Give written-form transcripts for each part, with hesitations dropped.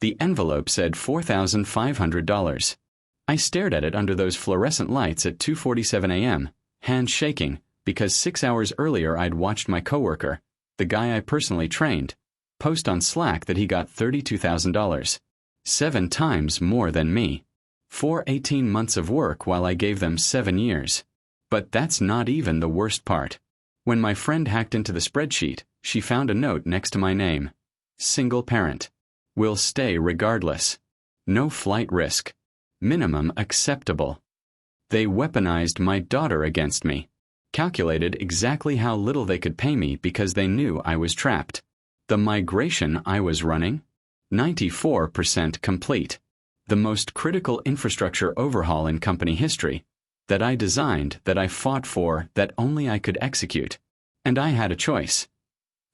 The envelope said $4,500. I stared at it under those fluorescent lights at 2:47 a.m., hands shaking, because 6 hours earlier I'd watched my coworker, the guy I personally trained, post on Slack that he got $32,000. 7 times more than me. For 18 months of work while I gave them 7 years. But that's not even the worst part. When my friend hacked into the spreadsheet, she found a note next to my name. Single parent. Will stay regardless. No flight risk. Minimum acceptable. They weaponized my daughter against me. Calculated exactly how little they could pay me because they knew I was trapped. The migration I was running? 94% complete. The most critical infrastructure overhaul in company history. That I designed, that I fought for, that only I could execute. And I had a choice.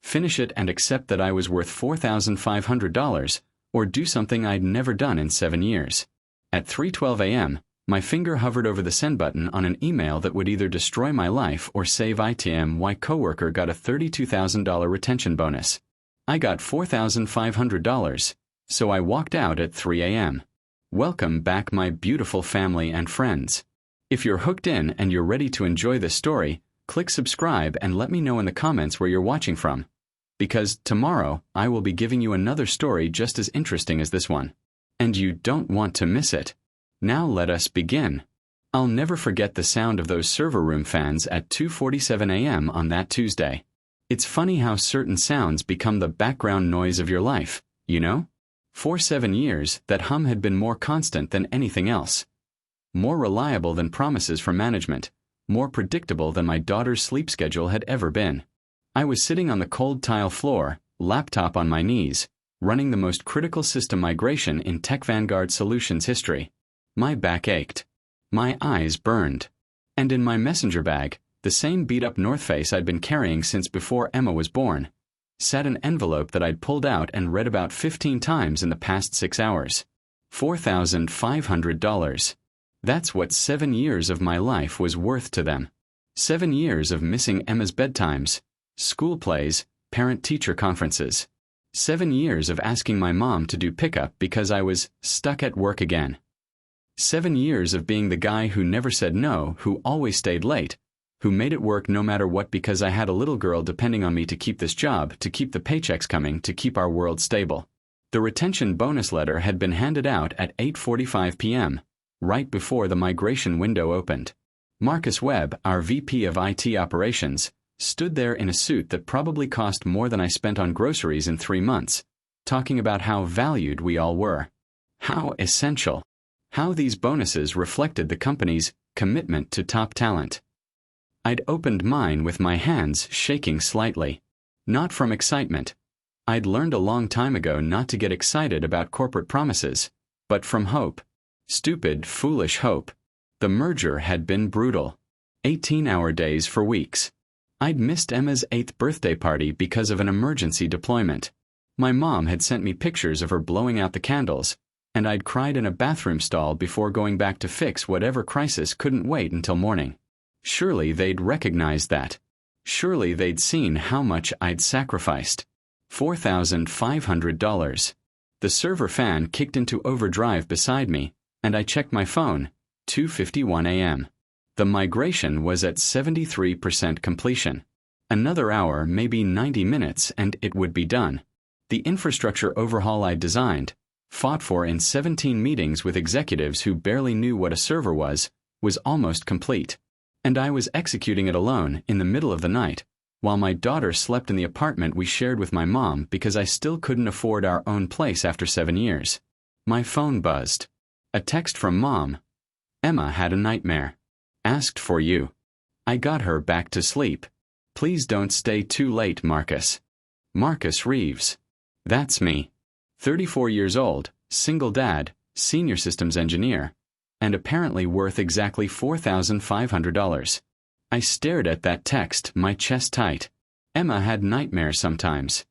Finish it and accept that I was worth $4,500, or do something I'd never done in 7 years. At 3:12 a.m., my finger hovered over the send button on an email that would either destroy my life or save ITM. My coworker got a $32,000 retention bonus. I got $4,500, so I walked out at 3 a.m. Welcome back, my beautiful family and friends. If you're hooked in and you're ready to enjoy this story, click subscribe and let me know in the comments where you're watching from. Because tomorrow, I will be giving you another story just as interesting as this one. And you don't want to miss it. Now let us begin. I'll never forget the sound of those server room fans at 2:47 a.m. on that Tuesday. It's funny how certain sounds become the background noise of your life, you know? For 7 years, that hum had been more constant than anything else. More reliable than promises from management. More predictable than my daughter's sleep schedule had ever been. I was sitting on the cold tile floor, laptop on my knees, running the most critical system migration in Tech Vanguard Solutions history. My back ached. My eyes burned. And in my messenger bag, the same beat-up North Face I'd been carrying since before Emma was born, sat an envelope that I'd pulled out and read about 15 times in the past 6 hours. $4,500. That's what 7 years of my life was worth to them. 7 years of missing Emma's bedtimes, school plays, parent-teacher conferences. 7 years of asking my mom to do pickup because I was stuck at work again. 7 years of being the guy who never said no, who always stayed late, who made it work no matter what because I had a little girl depending on me to keep this job, to keep the paychecks coming, to keep our world stable. The retention bonus letter had been handed out at 8:45 p.m., right before the migration window opened. Marcus Webb, our VP of IT operations, stood there in a suit that probably cost more than I spent on groceries in 3 months, talking about how valued we all were. How essential. How these bonuses reflected the company's commitment to top talent. I'd opened mine with my hands shaking slightly. Not from excitement. I'd learned a long time ago not to get excited about corporate promises, but from hope. Stupid, foolish hope. The merger had been brutal. 18-hour days for weeks. I'd missed Emma's 8th birthday party because of an emergency deployment. My mom had sent me pictures of her blowing out the candles, and I'd cried in a bathroom stall before going back to fix whatever crisis couldn't wait until morning. Surely they'd recognized that. Surely they'd seen how much I'd sacrificed. $4,500. The server fan kicked into overdrive beside me, and I checked my phone, 2:51 a.m. The migration was at 73% completion. Another hour, maybe 90 minutes, and it would be done. The infrastructure overhaul I designed, fought for in 17 meetings with executives who barely knew what a server was almost complete. And I was executing it alone in the middle of the night, while my daughter slept in the apartment we shared with my mom because I still couldn't afford our own place after 7 years. My phone buzzed. A text from Mom. Emma had a nightmare. Asked for you. I got her back to sleep. Please don't stay too late, Marcus. Marcus Reeves. That's me. 34 years old, single dad, senior systems engineer, and apparently worth exactly $4,500. I stared at that text, my chest tight. Emma had nightmares sometimes.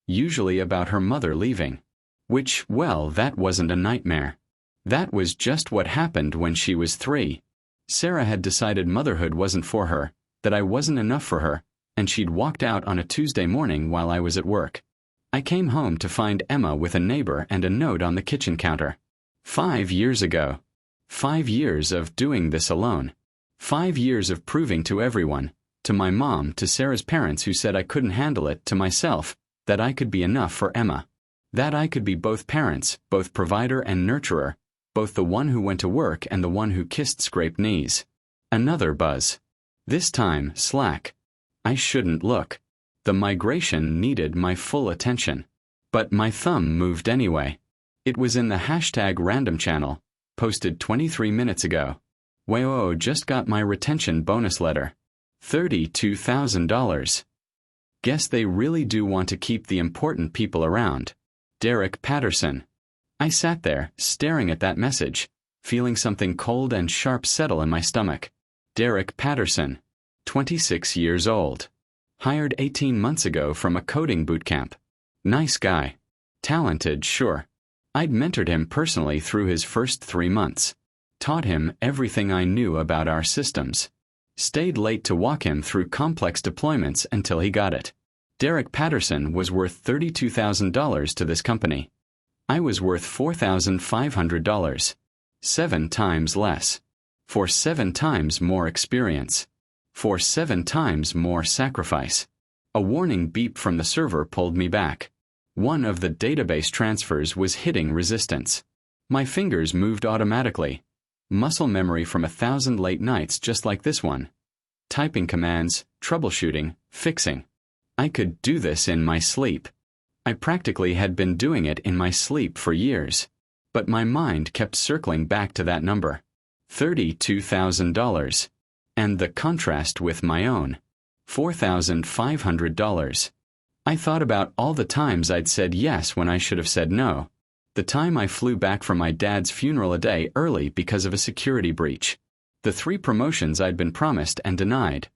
Usually about her mother leaving. Which, well, that wasn't a nightmare. That was just what happened when she was 3. Sarah had decided motherhood wasn't for her, that I wasn't enough for her, and she'd walked out on a Tuesday morning while I was at work. I came home to find Emma with a neighbor and a note on the kitchen counter. 5 years ago. 5 years of doing this alone. 5 years of proving to everyone, to my mom, to Sarah's parents who said I couldn't handle it, to myself, that I could be enough for Emma. That I could be both parents, both provider and nurturer, both the one who went to work and the one who kissed scraped knees. Another buzz. This time, Slack. I shouldn't look. The migration needed my full attention. But my thumb moved anyway. It was in the #random channel, posted 23 minutes ago. Whoa, just got my retention bonus letter. $32,000. Guess they really do want to keep the important people around. Derek Patterson. I sat there, staring at that message, feeling something cold and sharp settle in my stomach. Derek Patterson. 26 years old. Hired 18 months ago from a coding bootcamp. Nice guy. Talented, sure. I'd mentored him personally through his first 3 months. Taught him everything I knew about our systems. Stayed late to walk him through complex deployments until he got it. Derek Patterson was worth $32,000 to this company. I was worth $4,500. 7 times less. For 7 times more experience. For 7 times more sacrifice. A warning beep from the server pulled me back. One of the database transfers was hitting resistance. My fingers moved automatically. Muscle memory from 1,000 late nights just like this one. Typing commands, troubleshooting, fixing. I could do this in my sleep. I practically had been doing it in my sleep for years. But my mind kept circling back to that number. $32,000. And the contrast with my own. $4,500. I thought about all the times I'd said yes when I should have said no. The time I flew back from my dad's funeral a day early because of a security breach. The 3 promotions I'd been promised and denied.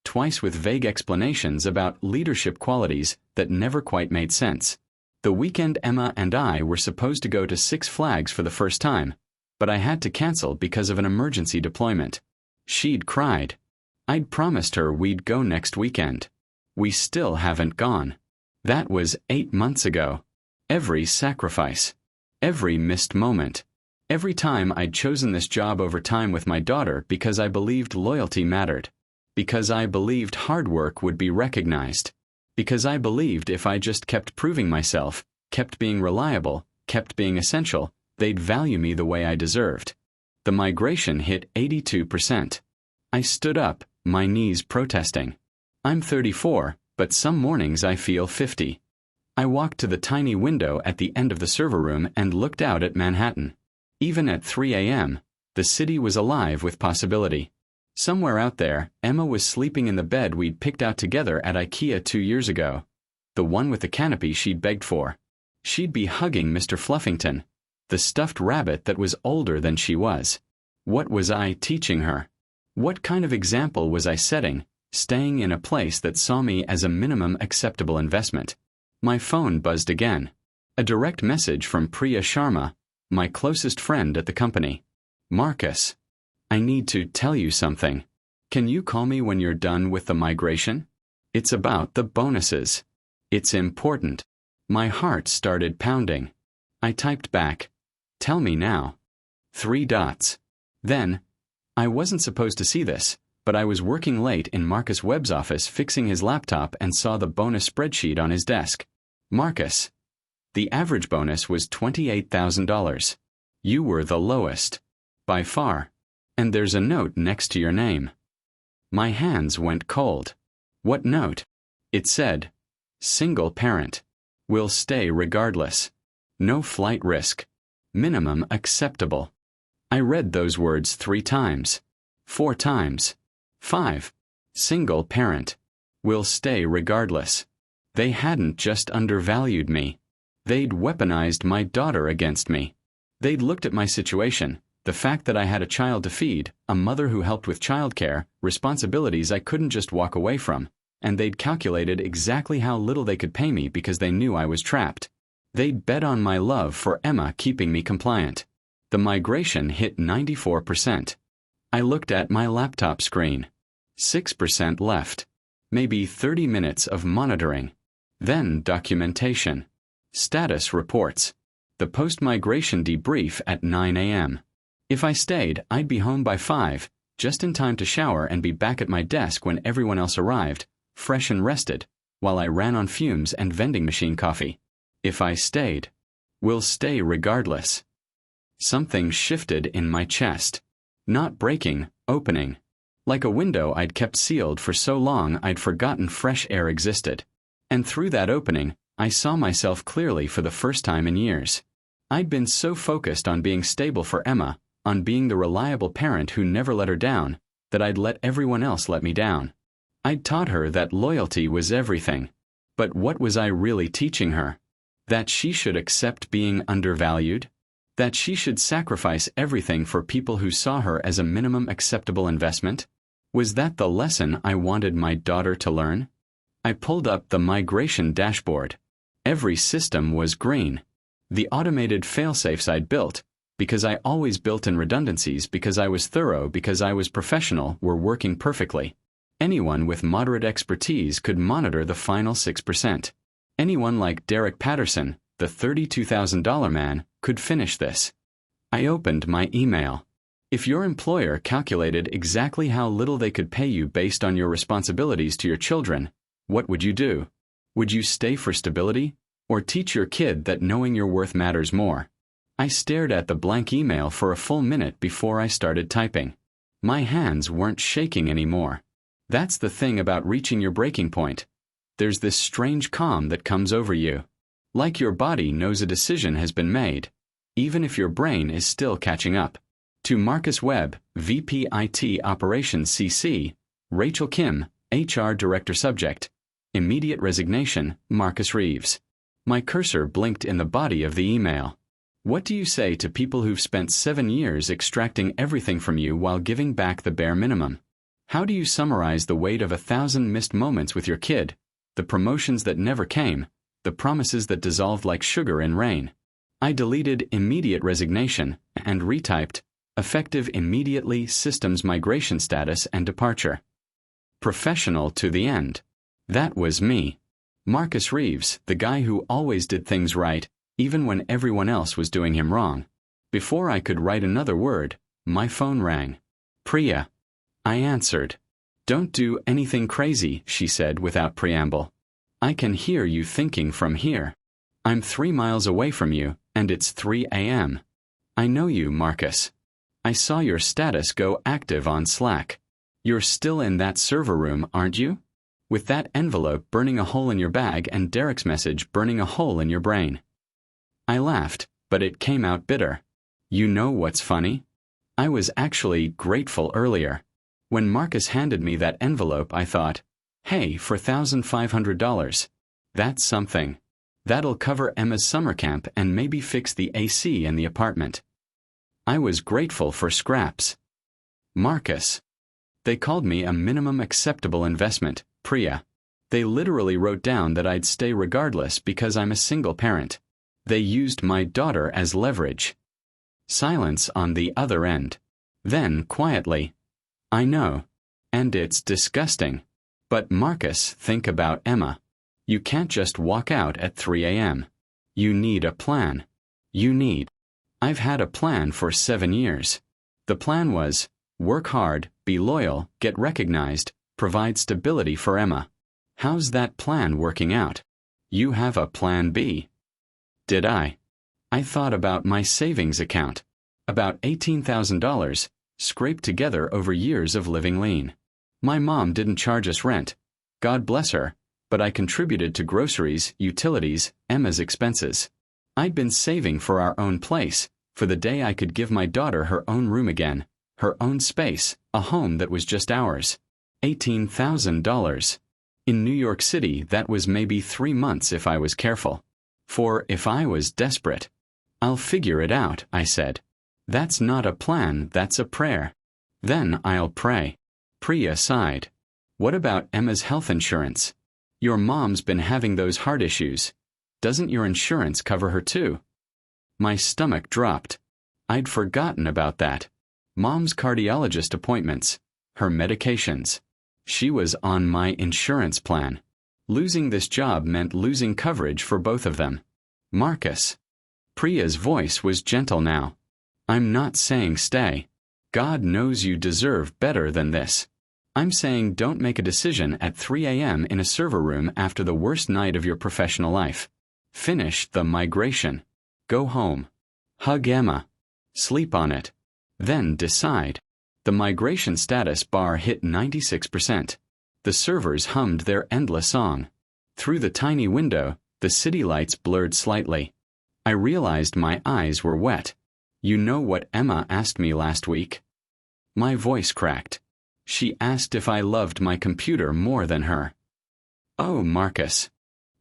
Twice with vague explanations about leadership qualities that never quite made sense. The weekend Emma and I were supposed to go to Six Flags for the first time, but I had to cancel because of an emergency deployment. She'd cried. I'd promised her we'd go next weekend. We still haven't gone. That was 8 months ago. Every sacrifice. Every missed moment. Every time I'd chosen this job over time with my daughter because I believed loyalty mattered. Because I believed hard work would be recognized. Because I believed if I just kept proving myself, kept being reliable, kept being essential, they'd value me the way I deserved. The migration hit 82%. I stood up, my knees protesting. I'm 34, but some mornings I feel 50. I walked to the tiny window at the end of the server room and looked out at Manhattan. Even at 3 a.m., the city was alive with possibility. Somewhere out there, Emma was sleeping in the bed we'd picked out together at IKEA 2 years ago. The one with the canopy she'd begged for. She'd be hugging Mr. Fluffington, the stuffed rabbit that was older than she was. What was I teaching her? What kind of example was I setting, staying in a place that saw me as a minimum acceptable investment? My phone buzzed again. A direct message from Priya Sharma, my closest friend at the company. Marcus. I need to tell you something. Can you call me when you're done with the migration? It's about the bonuses. It's important. My heart started pounding. I typed back. Tell me now. 3 dots. Then, I wasn't supposed to see this, but I was working late in Marcus Webb's office fixing his laptop and saw the bonus spreadsheet on his desk. Marcus. The average bonus was $28,000. You were the lowest. By far. And there's a note next to your name. My hands went cold. What note? It said, single parent. Will stay regardless. No flight risk. Minimum acceptable. I read those words 3 times. 4 times. 5. Single parent. Will stay regardless. They hadn't just undervalued me. They'd weaponized my daughter against me. They'd looked at my situation. The fact that I had a child to feed, a mother who helped with childcare, responsibilities I couldn't just walk away from, and they'd calculated exactly how little they could pay me because they knew I was trapped. They'd bet on my love for Emma keeping me compliant. The migration hit 94%. I looked at my laptop screen. 6% left. Maybe 30 minutes of monitoring. Then documentation. Status reports. The post-migration debrief at 9 a.m. If I stayed, I'd be home by 5, just in time to shower and be back at my desk when everyone else arrived, fresh and rested, while I ran on fumes and vending machine coffee. If I stayed. Will stay regardless. Something shifted in my chest. Not breaking, opening. Like a window I'd kept sealed for so long I'd forgotten fresh air existed. And through that opening, I saw myself clearly for the first time in years. I'd been so focused on being stable for Emma, on being the reliable parent who never let her down, that I'd let everyone else let me down. I'd taught her that loyalty was everything. But what was I really teaching her? That she should accept being undervalued? That she should sacrifice everything for people who saw her as a minimum acceptable investment? Was that the lesson I wanted my daughter to learn? I pulled up the migration dashboard. Every system was green. The automated failsafes I'd built, because I always built in redundancies, because I was thorough, because I was professional, were working perfectly. Anyone with moderate expertise could monitor the final 6%. Anyone like Derek Patterson, the $32,000 man, could finish this. I opened my email. If your employer calculated exactly how little they could pay you based on your responsibilities to your children, what would you do? Would you stay for stability, or teach your kid that knowing your worth matters more? I stared at the blank email for a full minute before I started typing. My hands weren't shaking anymore. That's the thing about reaching your breaking point. There's this strange calm that comes over you. Like your body knows a decision has been made, even if your brain is still catching up. To Marcus Webb, VP IT Operations CC, Rachel Kim, HR Director Subject. Immediate resignation, Marcus Reeves. My cursor blinked in the body of the email. What do you say to people who've spent 7 years extracting everything from you while giving back the bare minimum? How do you summarize the weight of 1,000 missed moments with your kid, the promotions that never came, the promises that dissolved like sugar in rain? I deleted immediate resignation and retyped effective immediately systems migration status and departure. Professional to the end. That was me. Marcus Reeves, the guy who always did things right, even when everyone else was doing him wrong. Before I could write another word, my phone rang. Priya. I answered. Don't do anything crazy, she said without preamble. I can hear you thinking from here. I'm 3 miles away from you, and it's 3 a.m. I know you, Marcus. I saw your status go active on Slack. You're still in that server room, aren't you? With that envelope burning a hole in your bag and Derek's message burning a hole in your brain. I laughed, but it came out bitter. You know what's funny? I was actually grateful earlier. When Marcus handed me that envelope, I thought, hey, for $1,500. That's something. That'll cover Emma's summer camp and maybe fix the AC in the apartment. I was grateful for scraps. Marcus. They called me a minimum acceptable investment, Priya. They literally wrote down that I'd stay regardless because I'm a single parent. They used my daughter as leverage. Silence on the other end. Then, quietly, I know. And it's disgusting. But Marcus, think about Emma. You can't just walk out at 3 a.m. You need a plan. I've had a plan for 7 years. The plan was, work hard, be loyal, get recognized, provide stability for Emma. How's that plan working out? You have a plan B. Did I? I thought about my savings account. About $18,000, scraped together over years of living lean. My mom didn't charge us rent. God bless her, but I contributed to groceries, utilities, Emma's expenses. I'd been saving for our own place, for the day I could give my daughter her own room again, her own space, a home that was just ours. $18,000. In New York City, that was maybe 3 months if I was careful. For if I was desperate. I'll figure it out, I said. That's not a plan, that's a prayer. Then I'll pray. Priya sighed. What about Emma's health insurance? Your mom's been having those heart issues. Doesn't your insurance cover her too? My stomach dropped. I'd forgotten about that. Mom's cardiologist appointments. Her medications. She was on my insurance plan. Losing this job meant losing coverage for both of them. Marcus. Priya's voice was gentle now. I'm not saying stay. God knows you deserve better than this. I'm saying don't make a decision at 3 a.m. in a server room after the worst night of your professional life. Finish the migration. Go home. Hug Emma. Sleep on it. Then decide. The migration status bar hit 96%. The servers hummed their endless song. Through the tiny window, the city lights blurred slightly. I realized my eyes were wet. You know what Emma asked me last week? My voice cracked. She asked if I loved my computer more than her. Oh, Marcus.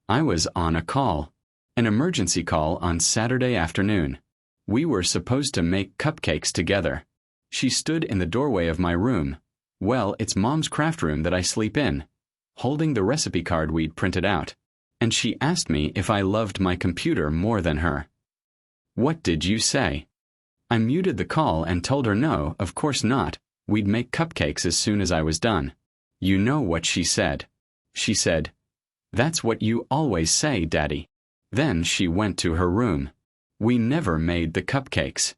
I was on a call. An emergency call on Saturday afternoon. We were supposed to make cupcakes together. She stood in the doorway of my room. Well, it's Mom's craft room that I sleep in, holding the recipe card we'd printed out. And she asked me if I loved my computer more than her. What did you say? I muted the call and told her no, of course not. We'd make cupcakes as soon as I was done. You know what she said. She said, "That's what you always say, Daddy." Then she went to her room. We never made the cupcakes.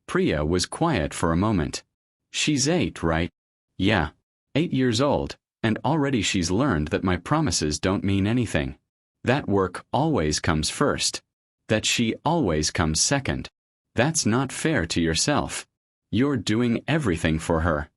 Priya was quiet for a moment. She's 8, right? Yeah, 8 years old, and already she's learned that my promises don't mean anything. That work always comes first. That she always comes second. That's not fair to yourself. You're doing everything for her.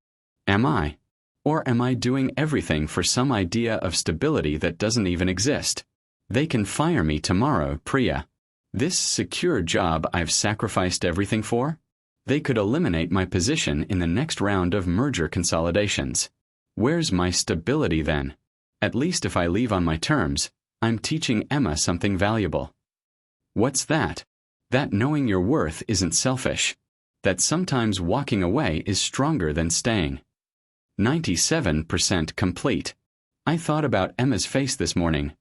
Am I? Or am I doing everything for some idea of stability that doesn't even exist? They can fire me tomorrow, Priya. This secure job I've sacrificed everything for? They could eliminate my position in the next round of merger consolidations. Where's my stability then? At least if I leave on my terms, I'm teaching Emma something valuable. What's that? That knowing your worth isn't selfish. That sometimes walking away is stronger than staying. 97% complete. I thought about Emma's face this morning.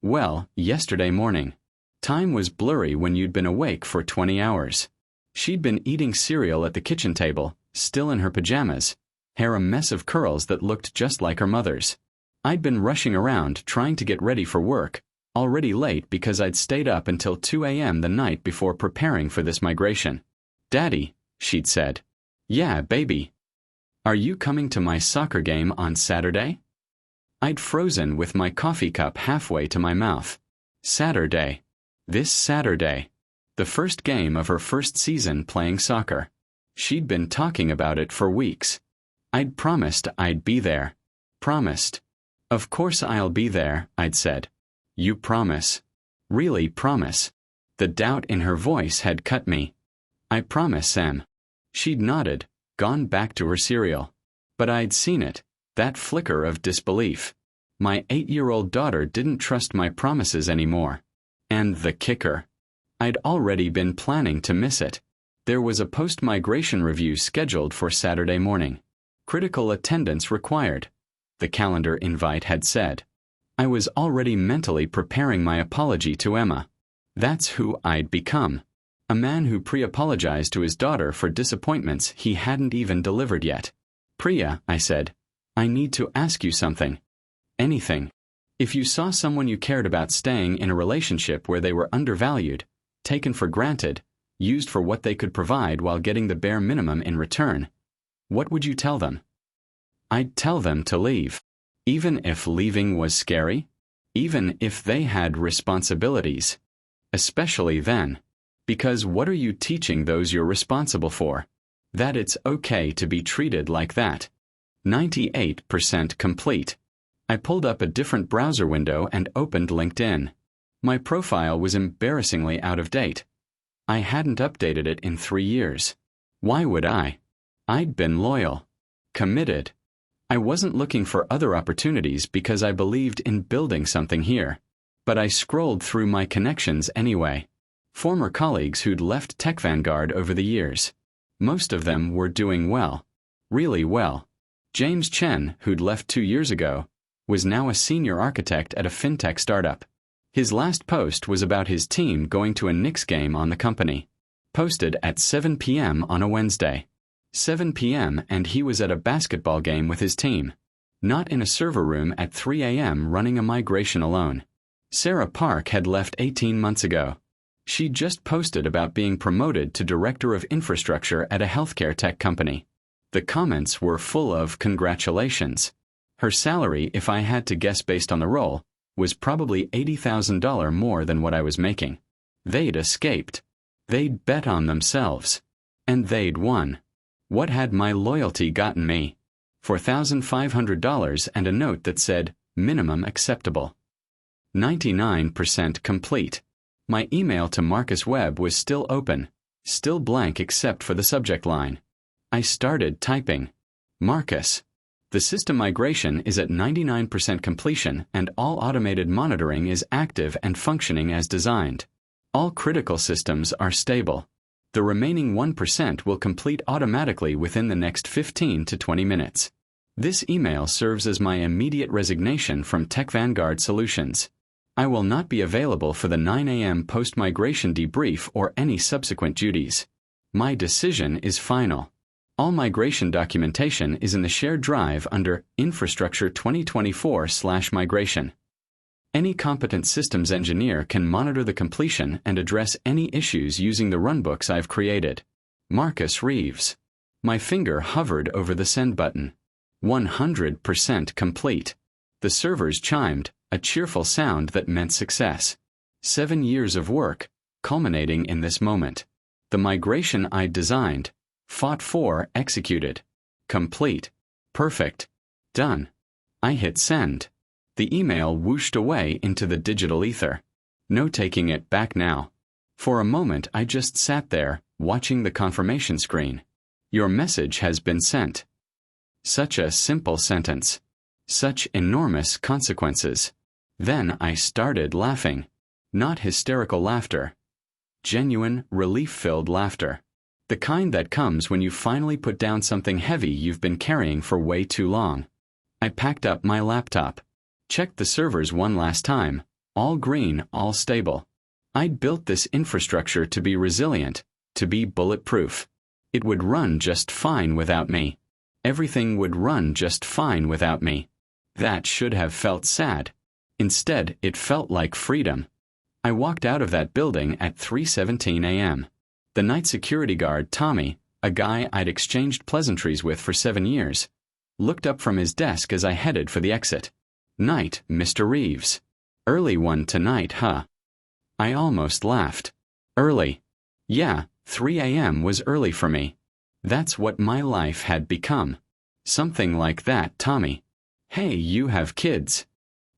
Well, yesterday morning. Time was blurry when you'd been awake for 20 hours. She'd been eating cereal at the kitchen table, still in her pajamas, hair a mess of curls that looked just like her mother's. I'd been rushing around trying to get ready for work, already late because I'd stayed up until 2 a.m. the night before preparing for this migration. Daddy, she'd said. Yeah, baby. Are you coming to my soccer game on Saturday? I'd frozen with my coffee cup halfway to my mouth. Saturday. This Saturday. The first game of her first season playing soccer. She'd been talking about it for weeks. I'd promised I'd be there. Promised. Of course I'll be there, I'd said. You promise. Really promise. The doubt in her voice had cut me. I promise, Em. She'd nodded, gone back to her cereal. But I'd seen it, that flicker of disbelief. My 8-year-old daughter didn't trust my promises anymore. And the kicker. I'd already been planning to miss it. There was a post-migration review scheduled for Saturday morning. Critical attendance required, the calendar invite had said. I was already mentally preparing my apology to Emma. That's who I'd become. A man who pre-apologized to his daughter for disappointments he hadn't even delivered yet. Priya, I said, I need to ask you something. Anything. If you saw someone you cared about staying in a relationship where they were undervalued, taken for granted, used for what they could provide while getting the bare minimum in return, what would you tell them? I'd tell them to leave. Even if leaving was scary? Even if they had responsibilities? Especially then. Because what are you teaching those you're responsible for? That it's okay to be treated like that. 98% complete. I pulled up a different browser window and opened LinkedIn. My profile was embarrassingly out of date. I hadn't updated it in 3 years. Why would I? I'd been loyal. Committed. I wasn't looking for other opportunities because I believed in building something here. But I scrolled through my connections anyway. Former colleagues who'd left Tech Vanguard over the years. Most of them were doing well. Really well. James Chen, who'd left 2 years ago, was now a senior architect at a fintech startup. His last post was about his team going to a Knicks game on the company. Posted at 7 p.m. on a Wednesday. 7 p.m. and he was at a basketball game with his team. Not in a server room at 3 a.m. running a migration alone. Sarah Park had left 18 months ago. She just posted about being promoted to Director of Infrastructure at a healthcare tech company. The comments were full of congratulations. Her salary, if I had to guess based on the role, was probably $80,000 more than what I was making. They'd escaped. They'd bet on themselves. And they'd won. What had my loyalty gotten me? $4,500 and a note that said, minimum acceptable. 99% complete. My email to Marcus Webb was still open, still blank except for the subject line. I started typing. Marcus. The system migration is at 99% completion and all automated monitoring is active and functioning as designed. All critical systems are stable. The remaining 1% will complete automatically within the next 15 to 20 minutes. This email serves as my immediate resignation from Tech Vanguard Solutions. I will not be available for the 9 a.m. post-migration debrief or any subsequent duties. My decision is final. All migration documentation is in the shared drive under Infrastructure 2024/migration. Any competent systems engineer can monitor the completion and address any issues using the runbooks I've created. Marcus Reeves. My finger hovered over the send button. 100% complete. The servers chimed, a cheerful sound that meant success. 7 years of work, culminating in this moment. The migration I'd designed, fought for, executed. Complete. Perfect. Done. I hit send. The email whooshed away into the digital ether. No taking it back now. For a moment I just sat there, watching the confirmation screen. Your message has been sent. Such a simple sentence. Such enormous consequences. Then I started laughing. Not hysterical laughter. Genuine, relief-filled laughter. The kind that comes when you finally put down something heavy you've been carrying for way too long. I packed up my laptop. Checked the servers one last time. All green, all stable. I'd built this infrastructure to be resilient, to be bulletproof. It would run just fine without me. Everything would run just fine without me. That should have felt sad. Instead, it felt like freedom. I walked out of that building at 3:17 a.m. The night security guard, Tommy, a guy I'd exchanged pleasantries with for 7 years, looked up from his desk as I headed for the exit. Night, Mr. Reeves. Early one tonight, huh? I almost laughed. Early. Yeah, 3 a.m. was early for me. That's what my life had become. Something like that, Tommy. Hey, you have kids.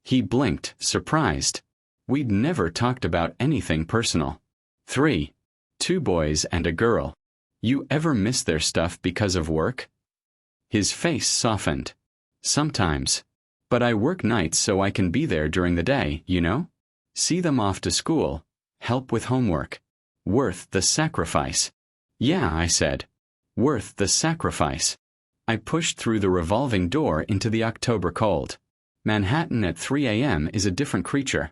He blinked, surprised. We'd never talked about anything personal. 3. 2 boys and a girl. You ever miss their stuff because of work? His face softened. Sometimes. But I work nights so I can be there during the day, you know? See them off to school. Help with homework. Worth the sacrifice. Yeah, I said. Worth the sacrifice. I pushed through the revolving door into the October cold. Manhattan at 3 a.m. is a different creature.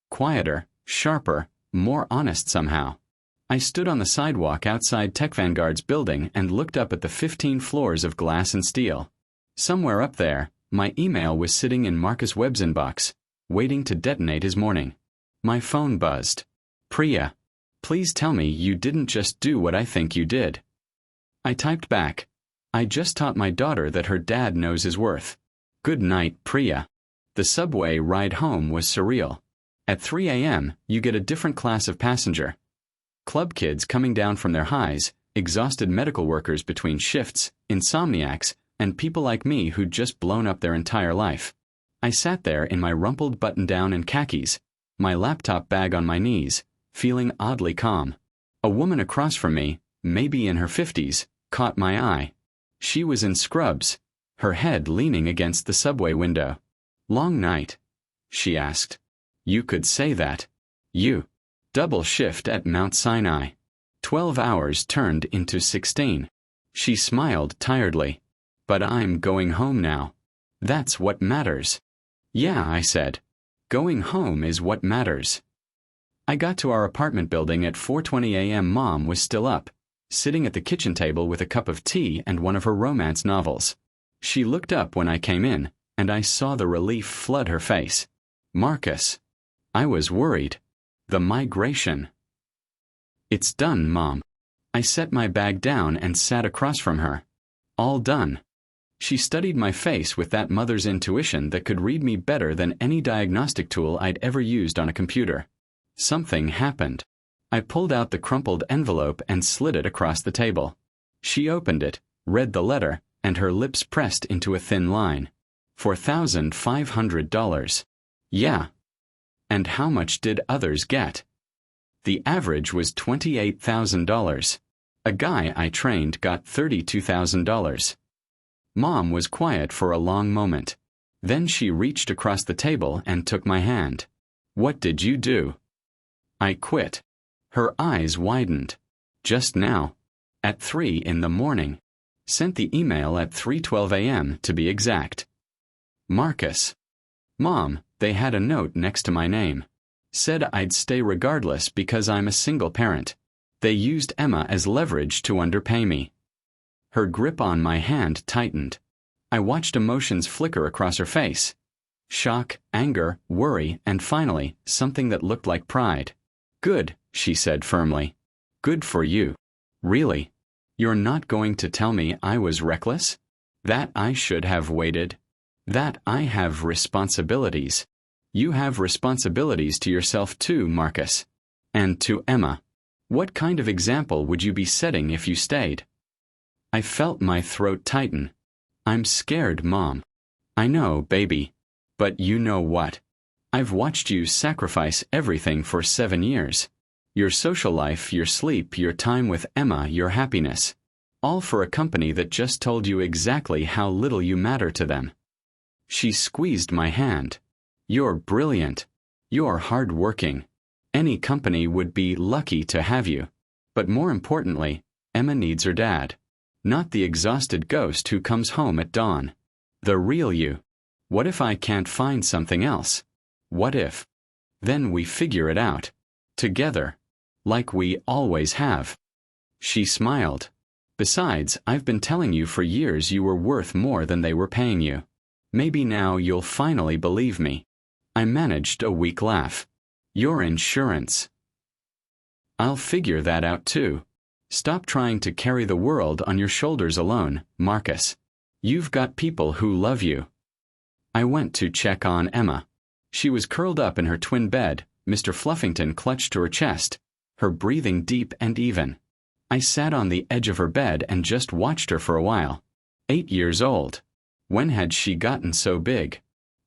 Quieter, sharper, more honest somehow. I stood on the sidewalk outside Tech Vanguard's building and looked up at the 15 floors of glass and steel. Somewhere up there, my email was sitting in Marcus Webb's inbox, waiting to detonate his morning. My phone buzzed. Priya, please tell me you didn't just do what I think you did. I typed back. I just taught my daughter that her dad knows his worth. Good night, Priya. The subway ride home was surreal. At 3 a.m., you get a different class of passenger. Club kids coming down from their highs, exhausted medical workers between shifts, insomniacs, and people like me who'd just blown up their entire life. I sat there in my rumpled button-down and khakis, my laptop bag on my knees, feeling oddly calm. A woman across from me, maybe in her 50s, caught my eye. She was in scrubs, her head leaning against the subway window. Long night? She asked. You could say that. You. Double shift at Mount Sinai. 12 hours turned into 16. She smiled tiredly. But I'm going home now. That's what matters. Yeah, I said. Going home is what matters. I got to our apartment building at 4:20 a.m. Mom was still up, sitting at the kitchen table with a cup of tea and one of her romance novels. She looked up when I came in, and I saw the relief flood her face. Marcus. I was worried. The migration. It's done, Mom. I set my bag down and sat across from her. All done. She studied my face with that mother's intuition that could read me better than any diagnostic tool I'd ever used on a computer. Something happened. I pulled out the crumpled envelope and slid it across the table. She opened it, read the letter, and her lips pressed into a thin line. $4,500. Yeah. And how much did others get? The average was $28,000. A guy I trained got $32,000. Mom was quiet for a long moment. Then she reached across the table and took my hand. What did you do? I quit. Her eyes widened. Just now. At 3 in the morning. Sent the email at 3:12 a.m. to be exact. Marcus. Mom, they had a note next to my name. Said I'd stay regardless because I'm a single parent. They used Emma as leverage to underpay me. Her grip on my hand tightened. I watched emotions flicker across her face. Shock, anger, worry, and finally, something that looked like pride. Good, she said firmly. Good for you. Really? You're not going to tell me I was reckless? That I should have waited? That I have responsibilities? You have responsibilities to yourself too, Marcus. And to Emma. What kind of example would you be setting if you stayed? I felt my throat tighten. I'm scared, Mom. I know, baby. But you know what? I've watched you sacrifice everything for 7 years. Your social life, your sleep, your time with Emma, your happiness. All for a company that just told you exactly how little you matter to them. She squeezed my hand. You're brilliant. You're hard-working. Any company would be lucky to have you. But more importantly, Emma needs her dad. Not the exhausted ghost who comes home at dawn. The real you. What if I can't find something else? What if? Then we figure it out. Together. Like we always have. She smiled. Besides, I've been telling you for years you were worth more than they were paying you. Maybe now you'll finally believe me. I managed a weak laugh. Your insurance. I'll figure that out too. Stop trying to carry the world on your shoulders alone, Marcus. You've got people who love you. I went to check on Emma. She was curled up in her twin bed, Mr. Fluffington clutched to her chest, her breathing deep and even. I sat on the edge of her bed and just watched her for a while. 8 years old. When had she gotten so big?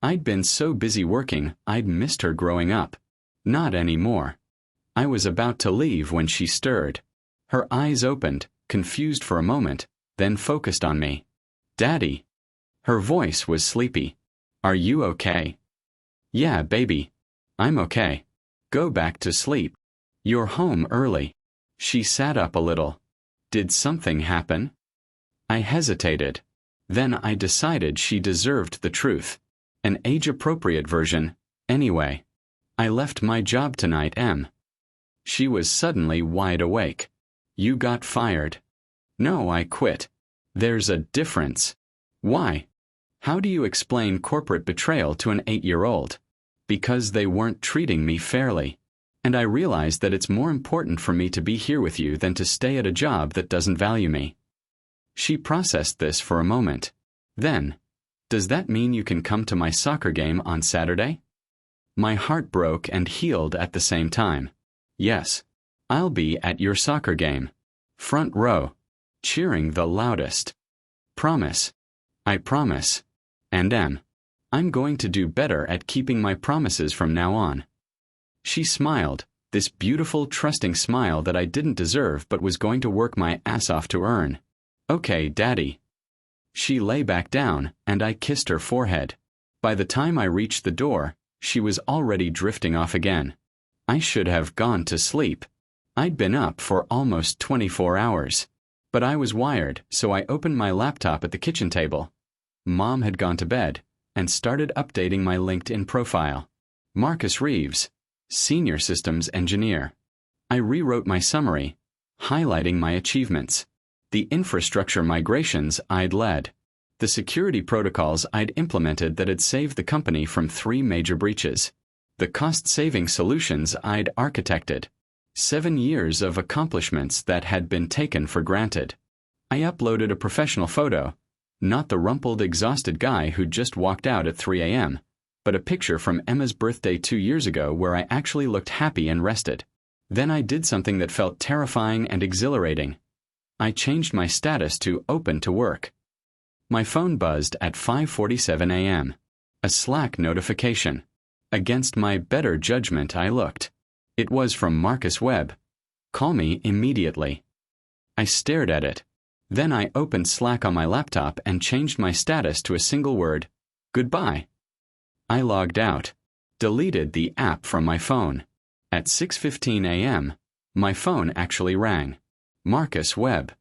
I'd been so busy working, I'd missed her growing up. Not anymore. I was about to leave when she stirred. Her eyes opened, confused for a moment, then focused on me. Daddy. Her voice was sleepy. Are you okay? Yeah, baby. I'm okay. Go back to sleep. You're home early. She sat up a little. Did something happen? I hesitated. Then I decided she deserved the truth. An age-appropriate version, anyway. I left my job tonight, Em. She was suddenly wide awake. You got fired. No, I quit. There's a difference. Why? How do you explain corporate betrayal to an 8-year-old? Because they weren't treating me fairly. And I realized that it's more important for me to be here with you than to stay at a job that doesn't value me. She processed this for a moment. Then, does that mean you can come to my soccer game on Saturday? My heart broke and healed at the same time. Yes, I'll be at your soccer game. Front row. Cheering the loudest. Promise. I promise. And I'm going to do better at keeping my promises from now on. She smiled, this beautiful, trusting smile that I didn't deserve but was going to work my ass off to earn. Okay, Daddy. She lay back down, and I kissed her forehead. By the time I reached the door, she was already drifting off again. I should have gone to sleep. I'd been up for almost 24 hours. But I was wired, so I opened my laptop at the kitchen table. Mom had gone to bed, and started updating my LinkedIn profile. Marcus Reeves, Senior Systems Engineer. I rewrote my summary, highlighting my achievements. The infrastructure migrations I'd led. The security protocols I'd implemented that had saved the company from 3 major breaches. The cost-saving solutions I'd architected. 7 years of accomplishments that had been taken for granted. I uploaded a professional photo, not the rumpled, exhausted guy who'd just walked out at 3 a.m., but a picture from Emma's birthday 2 years ago where I actually looked happy and rested. Then I did something that felt terrifying and exhilarating. I changed my status to open to work. My phone buzzed at 5:47 a.m. A Slack notification. Against my better judgment, I looked. It was from Marcus Webb. Call me immediately. I stared at it. Then I opened Slack on my laptop and changed my status to a single word: goodbye. I logged out. Deleted the app from my phone. At 6:15 a.m., my phone actually rang. Marcus Webb.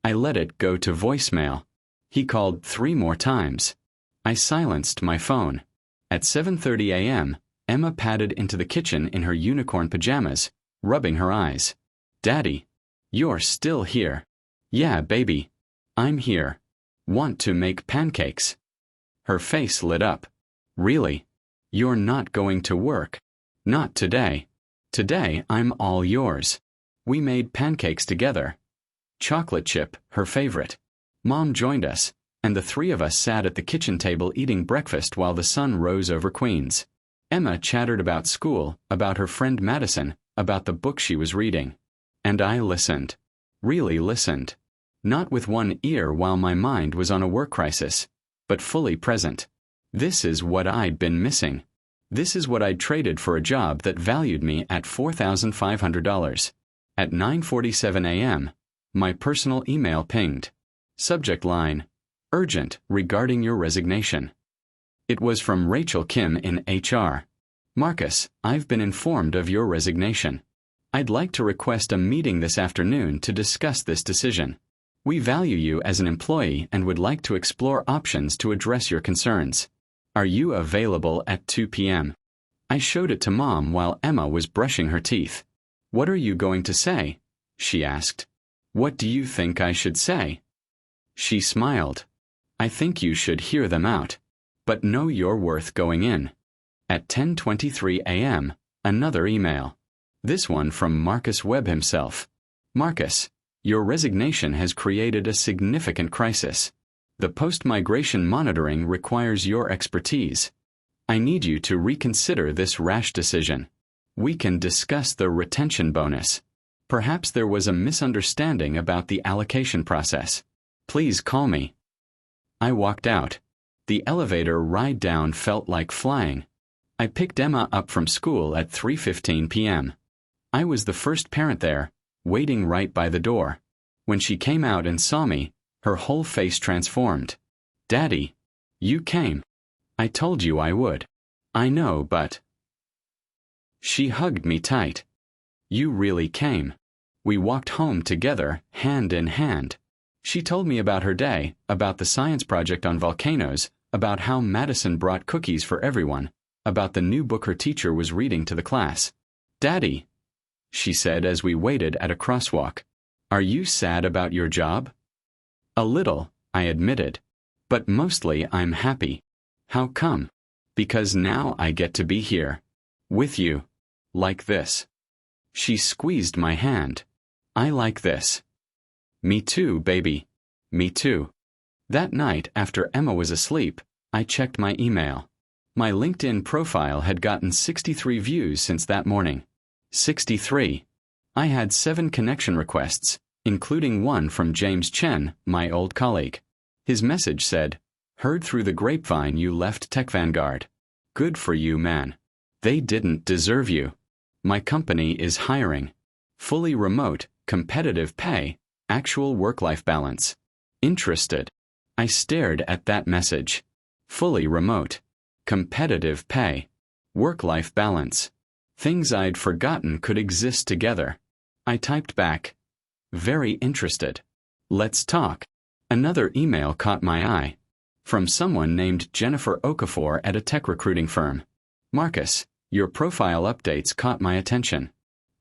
I let it go to voicemail. He called 3 more times. I silenced my phone. At 7:30 a.m., Emma padded into the kitchen in her unicorn pajamas, rubbing her eyes. Daddy, you're still here. Yeah, baby. I'm here. Want to make pancakes? Her face lit up. Really? You're not going to work? Not today. Today I'm all yours. We made pancakes together. Chocolate chip, her favorite. Mom joined us, and the 3 of us sat at the kitchen table eating breakfast while the sun rose over Queens. Emma chattered about school, about her friend Madison, about the book she was reading. And I listened. Really listened. Not with one ear while my mind was on a work crisis, but fully present. This is what I'd been missing. This is what I'd traded for a job that valued me at $4,500. At 9:47 a.m., my personal email pinged. Subject line: Urgent regarding your resignation. It was from Rachel Kim in HR. Marcus, I've been informed of your resignation. I'd like to request a meeting this afternoon to discuss this decision. We value you as an employee and would like to explore options to address your concerns. Are you available at 2 p.m.? I showed it to Mom while Emma was brushing her teeth. What are you going to say? She asked. What do you think I should say? She smiled. I think you should hear them out. But know your worth going in. At 10:23 a.m., another email. This one from Marcus Webb himself. Marcus, your resignation has created a significant crisis. The post-migration monitoring requires your expertise. I need you to reconsider this rash decision. We can discuss the retention bonus. Perhaps there was a misunderstanding about the allocation process. Please call me. I walked out. The elevator ride down felt like flying. I picked Emma up from school at 3:15 p.m. I was the first parent there, waiting right by the door. When she came out and saw me, her whole face transformed. Daddy, you came. I told you I would. I know, but... She hugged me tight. You really came. We walked home together, hand in hand. She told me about her day, about the science project on volcanoes, about how Madison brought cookies for everyone, about the new book her teacher was reading to the class. Daddy, she said as we waited at a crosswalk, are you sad about your job? A little, I admitted. But mostly I'm happy. How come? Because now I get to be here. With you. Like this. She squeezed my hand. I like this. Me too, baby. Me too. That night, after Emma was asleep, I checked my email. My LinkedIn profile had gotten 63 views since that morning. 63. I had 7 connection requests, including one from James Chen, my old colleague. His message said, "Heard through the grapevine you left Tech Vanguard. Good for you, man. They didn't deserve you. My company is hiring. Fully remote, competitive pay, actual work-life balance. Interested." I stared at that message. Fully remote. Competitive pay. Work-life balance. Things I'd forgotten could exist together. I typed back. Very interested. Let's talk. Another email caught my eye. From someone named Jennifer Okafor at a tech recruiting firm. Marcus, your profile updates caught my attention.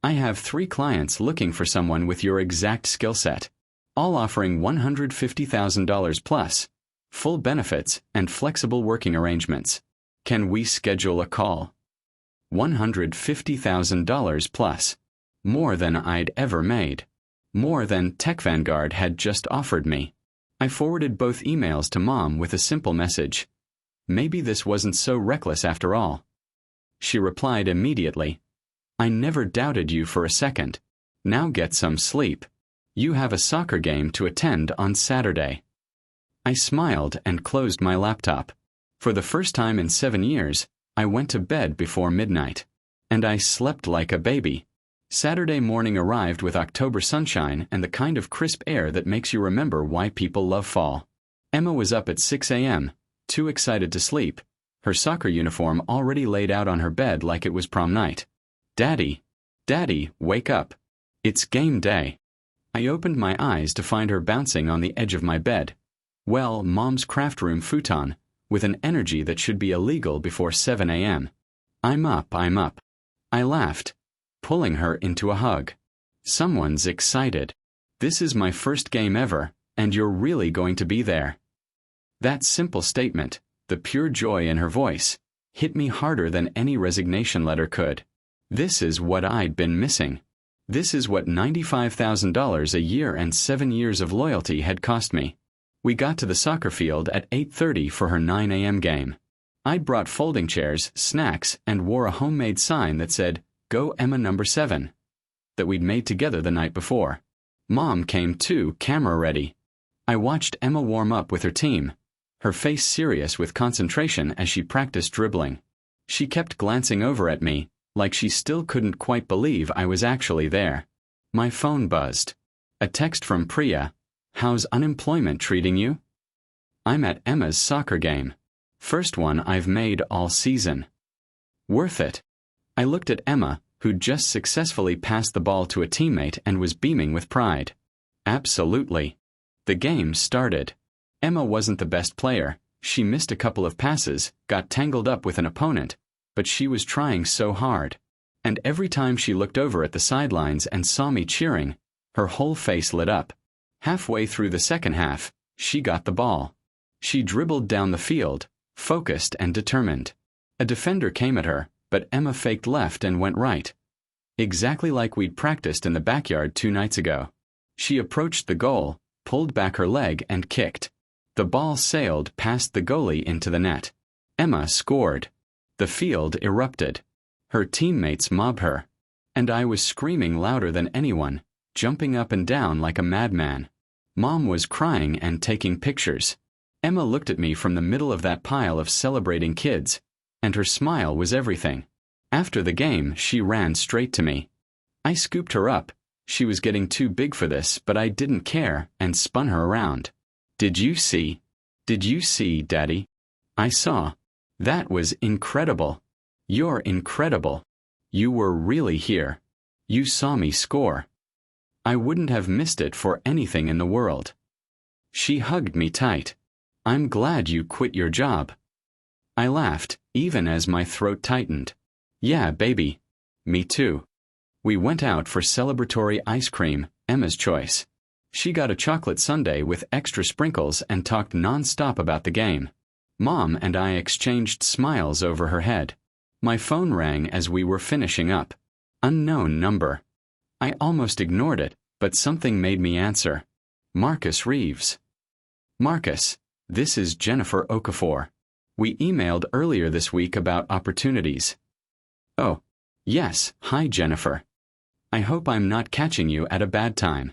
I have 3 clients looking for someone with your exact skill set, all offering $150,000 plus. full benefits, and flexible working arrangements. Can we schedule a call? $150,000 plus. More than I'd ever made. More than Tech Vanguard had just offered me. I forwarded both emails to Mom with a simple message. Maybe this wasn't so reckless after all. She replied immediately. I never doubted you for a second. Now get some sleep. You have a soccer game to attend on Saturday. I smiled and closed my laptop. For the first time in 7 years, I went to bed before midnight. And I slept like a baby. Saturday morning arrived with October sunshine and the kind of crisp air that makes you remember why people love fall. Emma was up at 6 a.m., too excited to sleep, her soccer uniform already laid out on her bed like it was prom night. Daddy, wake up. It's game day. I opened my eyes to find her bouncing on the edge of my bed. Well, Mom's craft room futon, with an energy that should be illegal before 7 a.m. I'm up. I laughed, pulling her into a hug. Someone's excited. This is my first game ever, and you're really going to be there. That simple statement, the pure joy in her voice, hit me harder than any resignation letter could. This is what I'd been missing. This is what $95,000 a year and 7 years of loyalty had cost me. We got to the soccer field at 8:30 for her 9 a.m. game. I'd brought folding chairs, snacks, and wore a homemade sign that said, Go Emma number 7, that we'd made together the night before. Mom came too, camera ready. I watched Emma warm up with her team, her face serious with concentration as she practiced dribbling. She kept glancing over at me, like she still couldn't quite believe I was actually there. My phone buzzed. A text from Priya. How's unemployment treating you? I'm at Emma's soccer game. First one I've made all season. Worth it. I looked at Emma, who'd just successfully passed the ball to a teammate and was beaming with pride. Absolutely. The game started. Emma wasn't the best player. She missed a couple of passes, got tangled up with an opponent, but she was trying so hard. And every time she looked over at the sidelines and saw me cheering, her whole face lit up. Halfway through the second half, she got the ball. She dribbled down the field, focused and determined. A defender came at her, but Emma faked left and went right. Exactly like we'd practiced in the backyard 2 nights ago. She approached the goal, pulled back her leg and kicked. The ball sailed past the goalie into the net. Emma scored. The field erupted. Her teammates mobbed her. And I was screaming louder than anyone, jumping up and down like a madman. Mom was crying and taking pictures. Emma looked at me from the middle of that pile of celebrating kids, and her smile was everything. After the game, she ran straight to me. I scooped her up. She was getting too big for this, but I didn't care and spun her around. Did you see, Daddy? I saw. That was incredible. You're incredible. You were really here. You saw me score. I wouldn't have missed it for anything in the world. She hugged me tight. I'm glad you quit your job. I laughed, even as my throat tightened. Yeah, baby. Me too. We went out for celebratory ice cream, Emma's choice. She got a chocolate sundae with extra sprinkles and talked non-stop about the game. Mom and I exchanged smiles over her head. My phone rang as we were finishing up. Unknown number. I almost ignored it, but something made me answer. Marcus Reeves. Marcus, this is Jennifer Okafor. We emailed earlier this week about opportunities. Oh, yes, hi Jennifer. I hope I'm not catching you at a bad time.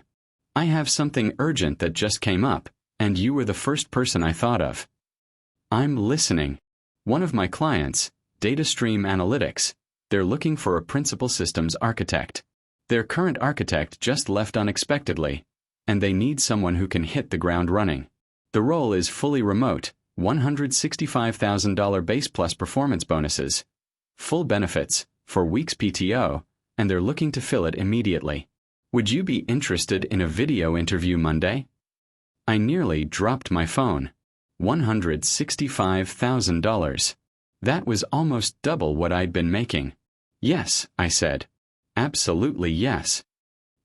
I have something urgent that just came up, and you were the first person I thought of. I'm listening. One of my clients, DataStream Analytics, they're looking for a principal systems architect. Their current architect just left unexpectedly, and they need someone who can hit the ground running. The role is fully remote, $165,000 base plus performance bonuses, full benefits, 4 weeks PTO, and they're looking to fill it immediately. Would you be interested in a video interview Monday? I nearly dropped my phone. $165,000. That was almost double what I'd been making. Yes, I said. Absolutely yes.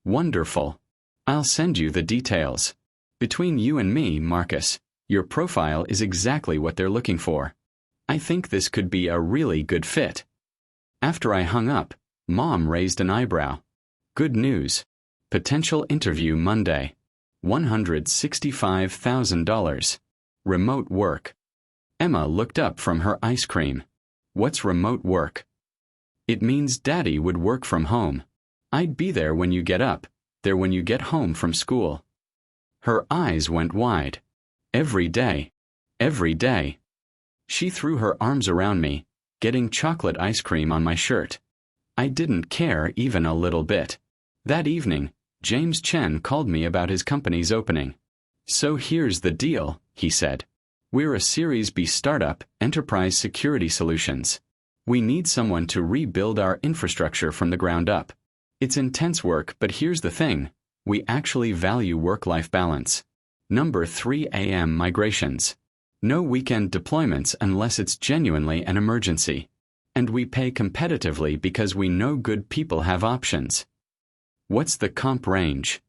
Wonderful. I'll send you the details. Between you and me, Marcus, Your profile is exactly what they're looking for. I think this could be a really good fit." After I hung up, Mom raised an eyebrow. "Good news. Potential interview Monday. $165,000. Remote work." Emma looked up from her ice cream. "What's remote work?" "It means Daddy would work from home. I'd be there when you get up, there when you get home from school." Her eyes went wide. "Every day. Every day." She threw her arms around me, getting chocolate ice cream on my shirt. I didn't care even a little bit. That evening, James Chen called me about his company's opening. "So here's the deal," he said. "We're a Series B startup, enterprise security solutions. We need someone to rebuild our infrastructure from the ground up. It's intense work, but here's the thing. We actually value work-life balance. Number 3 a.m. migrations. No weekend deployments unless it's genuinely an emergency. And we pay competitively because we know good people have options." "What's the comp range?"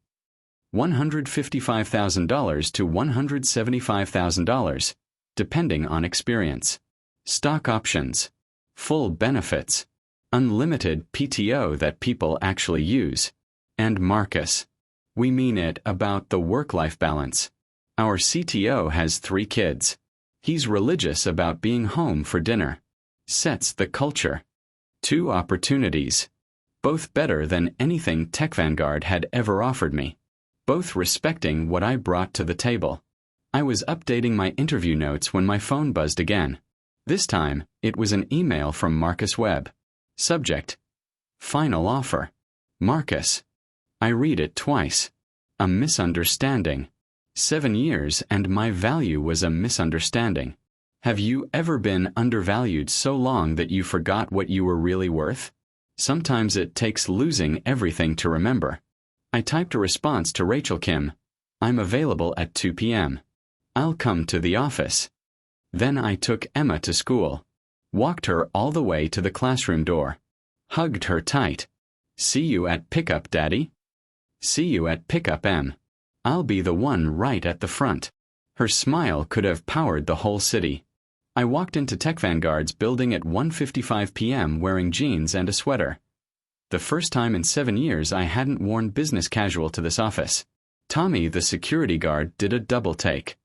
$155,000 to $175,000, depending on experience. Stock options. Full benefits. Unlimited PTO that people actually use. And Marcus. We mean it about the work-life balance. Our CTO has 3 kids. He's religious about being home for dinner. Sets the culture. 2 opportunities. Both better than anything TechVanguard had ever offered me. Both respecting what I brought to the table. I was updating my interview notes when my phone buzzed again. This time, it was an email from Marcus Webb. Subject: Final offer. Marcus. I read it twice. A misunderstanding. 7 years and my value was a misunderstanding. Have you ever been undervalued so long that you forgot what you were really worth? Sometimes it takes losing everything to remember. I typed a response to Rachel Kim. I'm available at 2 p.m. I'll come to the office. Then I took Emma to school. Walked her all the way to the classroom door. Hugged her tight. See you at pickup, Daddy. See you at pickup, Em. I'll be the one right at the front. Her smile could have powered the whole city. I walked into TechVanguard's building at 1:55 p.m. wearing jeans and a sweater. The first time in 7 years I hadn't worn business casual to this office. Tommy, the security guard, did a double take.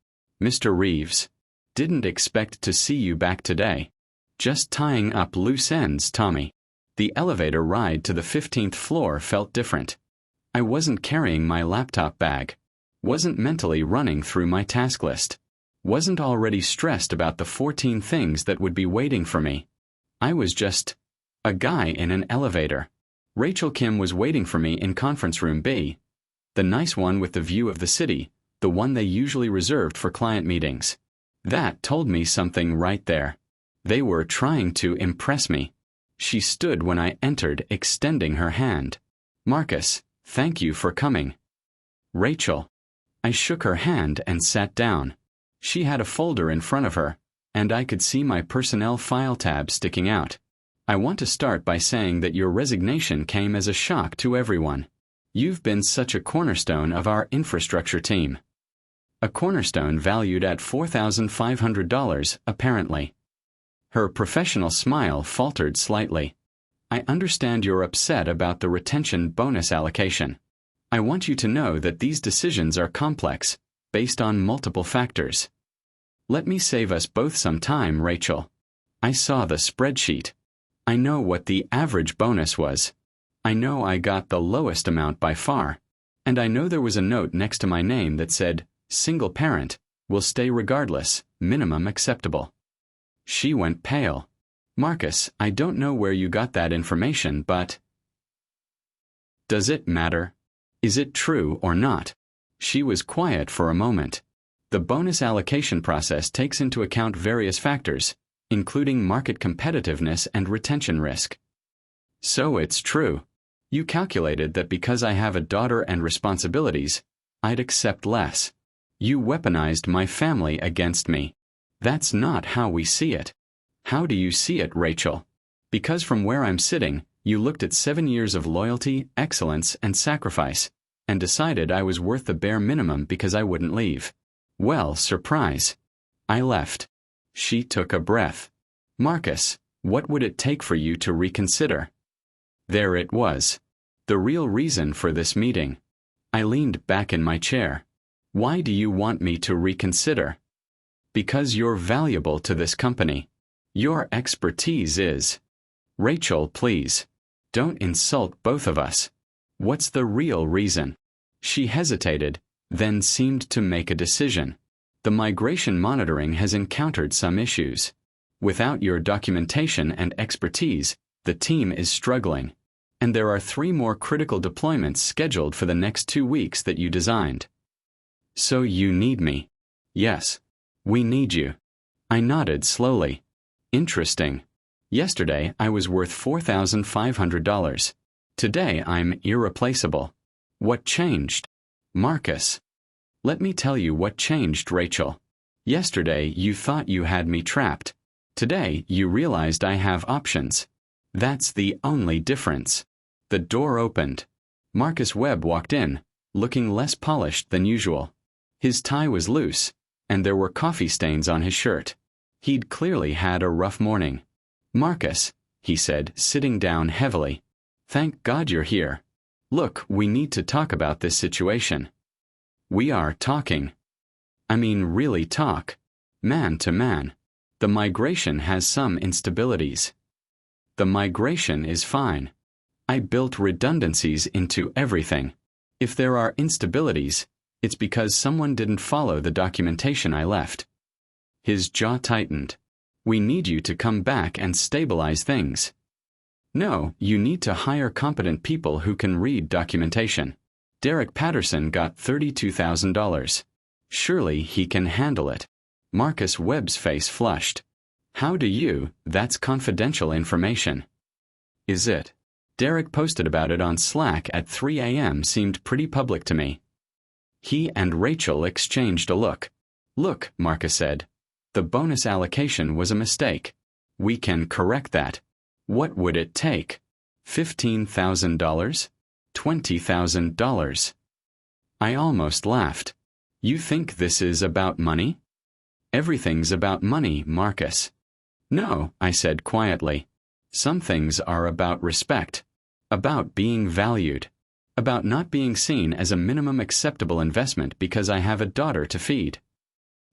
"Mr. Reeves. Didn't expect to see you back today. Just tying up loose ends, Tommy." The elevator ride to the 15th floor felt different. I wasn't carrying my laptop bag. Wasn't mentally running through my task list. Wasn't already stressed about the 14 things that would be waiting for me. I was just a guy in an elevator. Rachel Kim was waiting for me in conference room B, the nice one with the view of the city, the one they usually reserved for client meetings. That told me something right there. They were trying to impress me. She stood when I entered, extending her hand. "Marcus, thank you for coming." "Rachel." I shook her hand and sat down. She had a folder in front of her, and I could see my personnel file tab sticking out. "I want to start by saying that your resignation came as a shock to everyone. You've been such a cornerstone of our infrastructure team." A cornerstone valued at $4,500, apparently. Her professional smile faltered slightly. "I understand you're upset about the retention bonus allocation. I want you to know that these decisions are complex, based on multiple factors. Let me save us both some time, Rachel. I saw the spreadsheet. I know what the average bonus was. I know I got the lowest amount by far. And I know there was a note next to my name that said, single parent, will stay regardless, minimum acceptable." She went pale. "Marcus, I don't know where you got that information, but..." "Does it matter? Is it true or not?" She was quiet for a moment. The bonus allocation process takes into account various factors, including market competitiveness and retention risk. "So it's true. You calculated that because I have a daughter and responsibilities, I'd accept less. You weaponized my family against me. That's not how we see it. How do you see it, Rachel? Because from where I'm sitting, you looked at 7 years of loyalty, excellence, and sacrifice, and decided I was worth the bare minimum because I wouldn't leave. Well, surprise. I left. She took a breath. Marcus, what would it take for you to reconsider? There it was. The real reason for this meeting. I leaned back in my chair. Why do you want me to reconsider? Because you're valuable to this company. Your expertise is. Rachel, please. Don't insult both of us. What's the real reason? She hesitated, then seemed to make a decision. The migration monitoring has encountered some issues. Without your documentation and expertise, the team is struggling. And there are 3 more critical deployments scheduled for the next 2 weeks that you designed. So you need me. Yes. We need you. I nodded slowly. Interesting. Yesterday I was worth $4,500. Today I'm irreplaceable. What changed? Marcus. Let me tell you what changed, Rachel. Yesterday you thought you had me trapped. Today you realized I have options. That's the only difference. The door opened. Marcus Webb walked in, looking less polished than usual. His tie was loose, and there were coffee stains on his shirt. He'd clearly had a rough morning. Marcus, he said, sitting down heavily. Thank God you're here. Look, we need to talk about this situation. We are talking. I mean really talk. Man to man. The migration has some instabilities. The migration is fine. I built redundancies into everything. If there are instabilities, it's because someone didn't follow the documentation I left. His jaw tightened. We need you to come back and stabilize things. No, you need to hire competent people who can read documentation. Derek Patterson got $32,000. Surely he can handle it. Marcus Webb's face flushed. How do you? That's confidential information. Is it? Derek posted about it on Slack at 3 a.m. Seemed pretty public to me. He and Rachel exchanged a look. Look, Marcus said. The bonus allocation was a mistake. We can correct that. What would it take? $15,000? $20,000? I almost laughed. You think this is about money? Everything's about money, Marcus. No, I said quietly. Some things are about respect. About being valued. About not being seen as a minimum acceptable investment because I have a daughter to feed.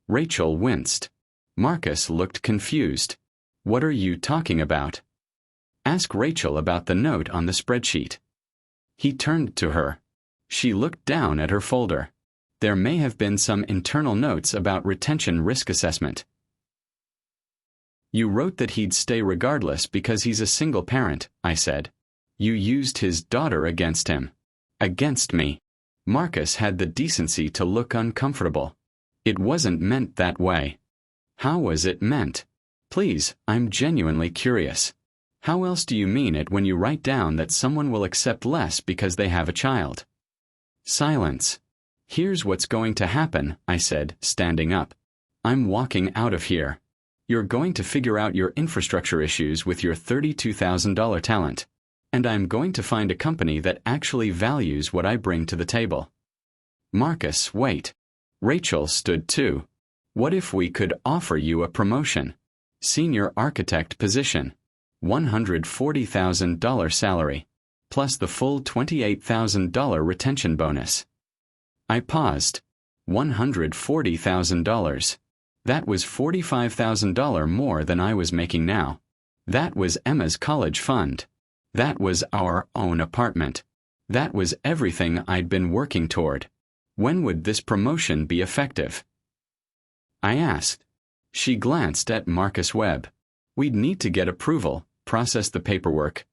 Rachel winced. Marcus looked confused. What are you talking about? Ask Rachel about the note on the spreadsheet. He turned to her. She looked down at her folder. There may have been some internal notes about retention risk assessment. You wrote that he'd stay regardless because he's a single parent, I said. You used his daughter against him. Against me. Marcus had the decency to look uncomfortable. It wasn't meant that way. How was it meant? Please, I'm genuinely curious. How else do you mean it when you write down that someone will accept less because they have a child? Silence. Here's what's going to happen, I said, standing up. I'm walking out of here. You're going to figure out your infrastructure issues with your $32,000 talent. And I'm going to find a company that actually values what I bring to the table. Marcus, wait. Rachel stood too. What if we could offer you a promotion? Senior architect position. $140,000 salary. Plus the full $28,000 retention bonus. I paused. $140,000. That was $45,000 more than I was making now. That was Emma's college fund. That was our own apartment. That was everything I'd been working toward. When would this promotion be effective? I asked. She glanced at Marcus Webb. We'd need to get approval, process the paperwork.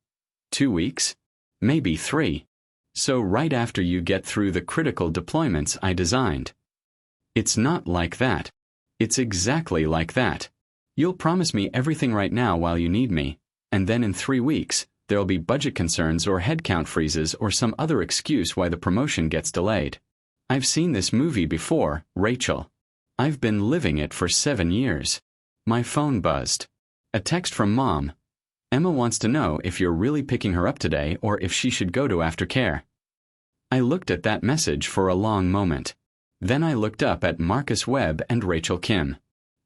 2 weeks? Maybe 3. So right after you get through the critical deployments I designed. It's not like that. It's exactly like that. You'll promise me everything right now while you need me, and then in 3 weeks, there'll be budget concerns or headcount freezes or some other excuse why the promotion gets delayed. I've seen this movie before, Rachel. I've been living it for 7 years. My phone buzzed. A text from Mom. Emma wants to know if you're really picking her up today or if she should go to aftercare. I looked at that message for a long moment. Then I looked up at Marcus Webb and Rachel Kim.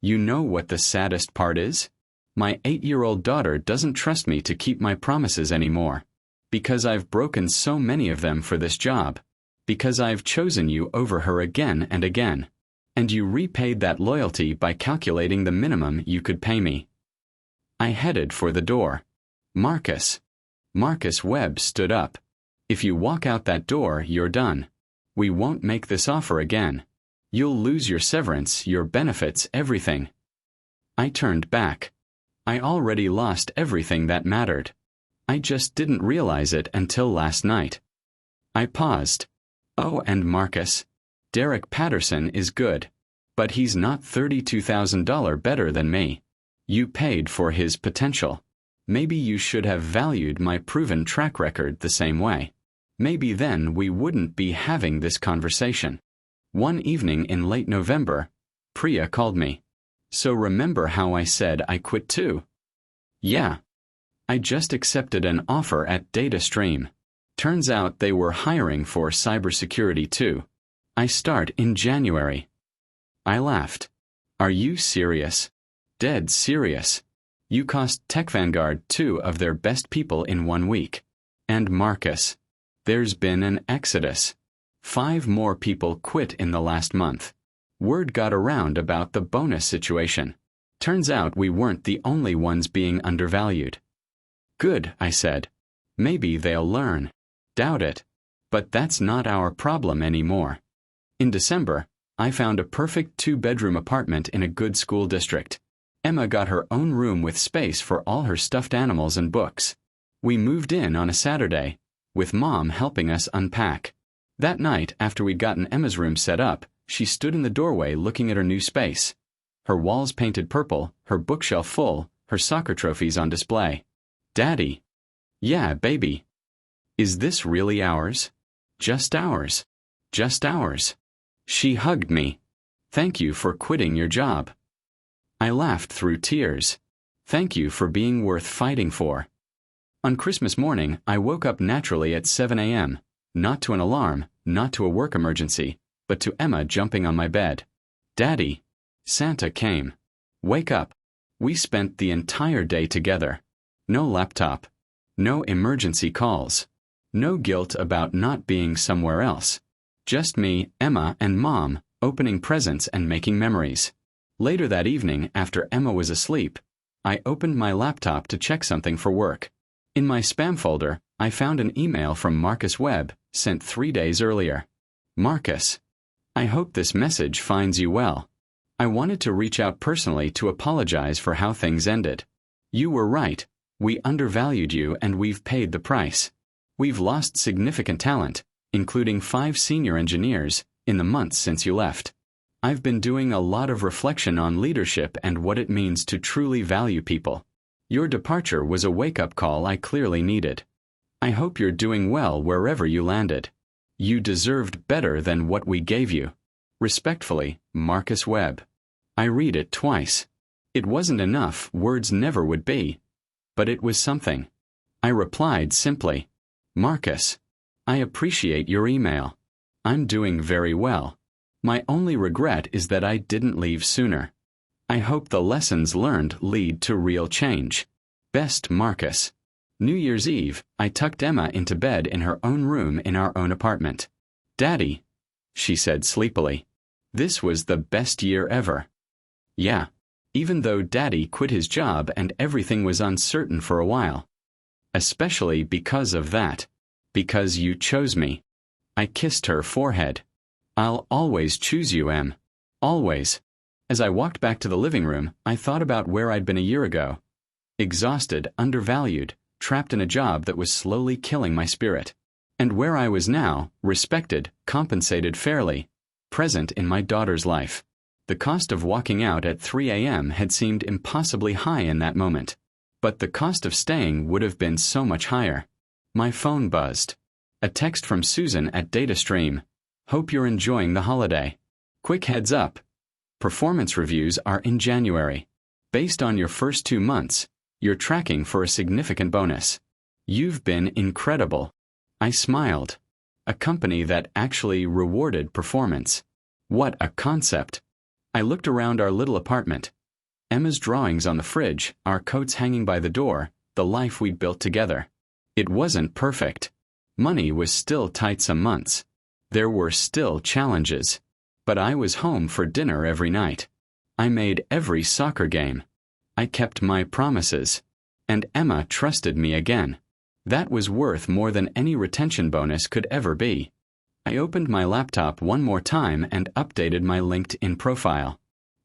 You know what the saddest part is? My 8-year-old daughter doesn't trust me to keep my promises anymore. Because I've broken so many of them for this job. Because I've chosen you over her again and again. And you repaid that loyalty by calculating the minimum you could pay me. I headed for the door. Marcus Webb stood up. If you walk out that door, you're done. We won't make this offer again. You'll lose your severance, your benefits, everything. I turned back. I already lost everything that mattered. I just didn't realize it until last night. I paused. Oh, and Marcus. Derek Patterson is good. But he's not $32,000 better than me. You paid for his potential. Maybe you should have valued my proven track record the same way. Maybe then we wouldn't be having this conversation. One evening in late November, Priya called me. So remember how I said I quit too? Yeah. I just accepted an offer at DataStream. Turns out they were hiring for cybersecurity too. I start in January. I laughed. Are you serious? Dead serious. You cost Tech Vanguard 2 of their best people in 1 week. And Marcus. There's been an exodus. 5 more people quit in the last month. Word got around about the bonus situation. Turns out we weren't the only ones being undervalued. Good, I said. Maybe they'll learn. Doubt it. But that's not our problem anymore. In December, I found a perfect 2-bedroom apartment in a good school district. Emma got her own room with space for all her stuffed animals and books. We moved in on a Saturday, with Mom helping us unpack. That night, after we'd gotten Emma's room set up, she stood in the doorway looking at her new space. Her walls painted purple, her bookshelf full, her soccer trophies on display. Daddy. Yeah, baby. Is this really ours? Just ours. Just ours. She hugged me. Thank you for quitting your job. I laughed through tears. Thank you for being worth fighting for. On Christmas morning, I woke up naturally at 7 a.m., not to an alarm, not to a work emergency, but to Emma jumping on my bed. Daddy. Santa came. Wake up. We spent the entire day together. No laptop. No emergency calls. No guilt about not being somewhere else. Just me, Emma, and Mom, opening presents and making memories. Later that evening, after Emma was asleep, I opened my laptop to check something for work. In my spam folder, I found an email from Marcus Webb, sent 3 days earlier. Marcus. I hope this message finds you well. I wanted to reach out personally to apologize for how things ended. You were right. We undervalued you and we've paid the price. We've lost significant talent, including 5 senior engineers, in the months since you left. I've been doing a lot of reflection on leadership and what it means to truly value people. Your departure was a wake-up call I clearly needed. I hope you're doing well wherever you landed. You deserved better than what we gave you. Respectfully, Marcus Webb. I read it twice. It wasn't enough, words never would be. But it was something. I replied simply, Marcus, I appreciate your email. I'm doing very well. My only regret is that I didn't leave sooner. I hope the lessons learned lead to real change. Best, Marcus. New Year's Eve, I tucked Emma into bed in her own room in our own apartment. Daddy, she said sleepily. This was the best year ever. Yeah, even though Daddy quit his job and everything was uncertain for a while. Especially because of that. Because you chose me. I kissed her forehead. I'll always choose you, Em. Always. As I walked back to the living room, I thought about where I'd been a year ago. Exhausted, undervalued, trapped in a job that was slowly killing my spirit. And where I was now, respected, compensated fairly, present in my daughter's life. The cost of walking out at 3 a.m. had seemed impossibly high in that moment. But the cost of staying would have been so much higher. My phone buzzed. A text from Susan at DataStream. Hope you're enjoying the holiday. Quick heads up. Performance reviews are in January. Based on your first 2 months, you're tracking for a significant bonus. You've been incredible. I smiled. A company that actually rewarded performance. What a concept! I looked around our little apartment. Emma's drawings on the fridge, our coats hanging by the door, the life we'd built together. It wasn't perfect. Money was still tight some months. There were still challenges. But I was home for dinner every night. I made every soccer game. I kept my promises. And Emma trusted me again. That was worth more than any retention bonus could ever be. I opened my laptop one more time and updated my LinkedIn profile.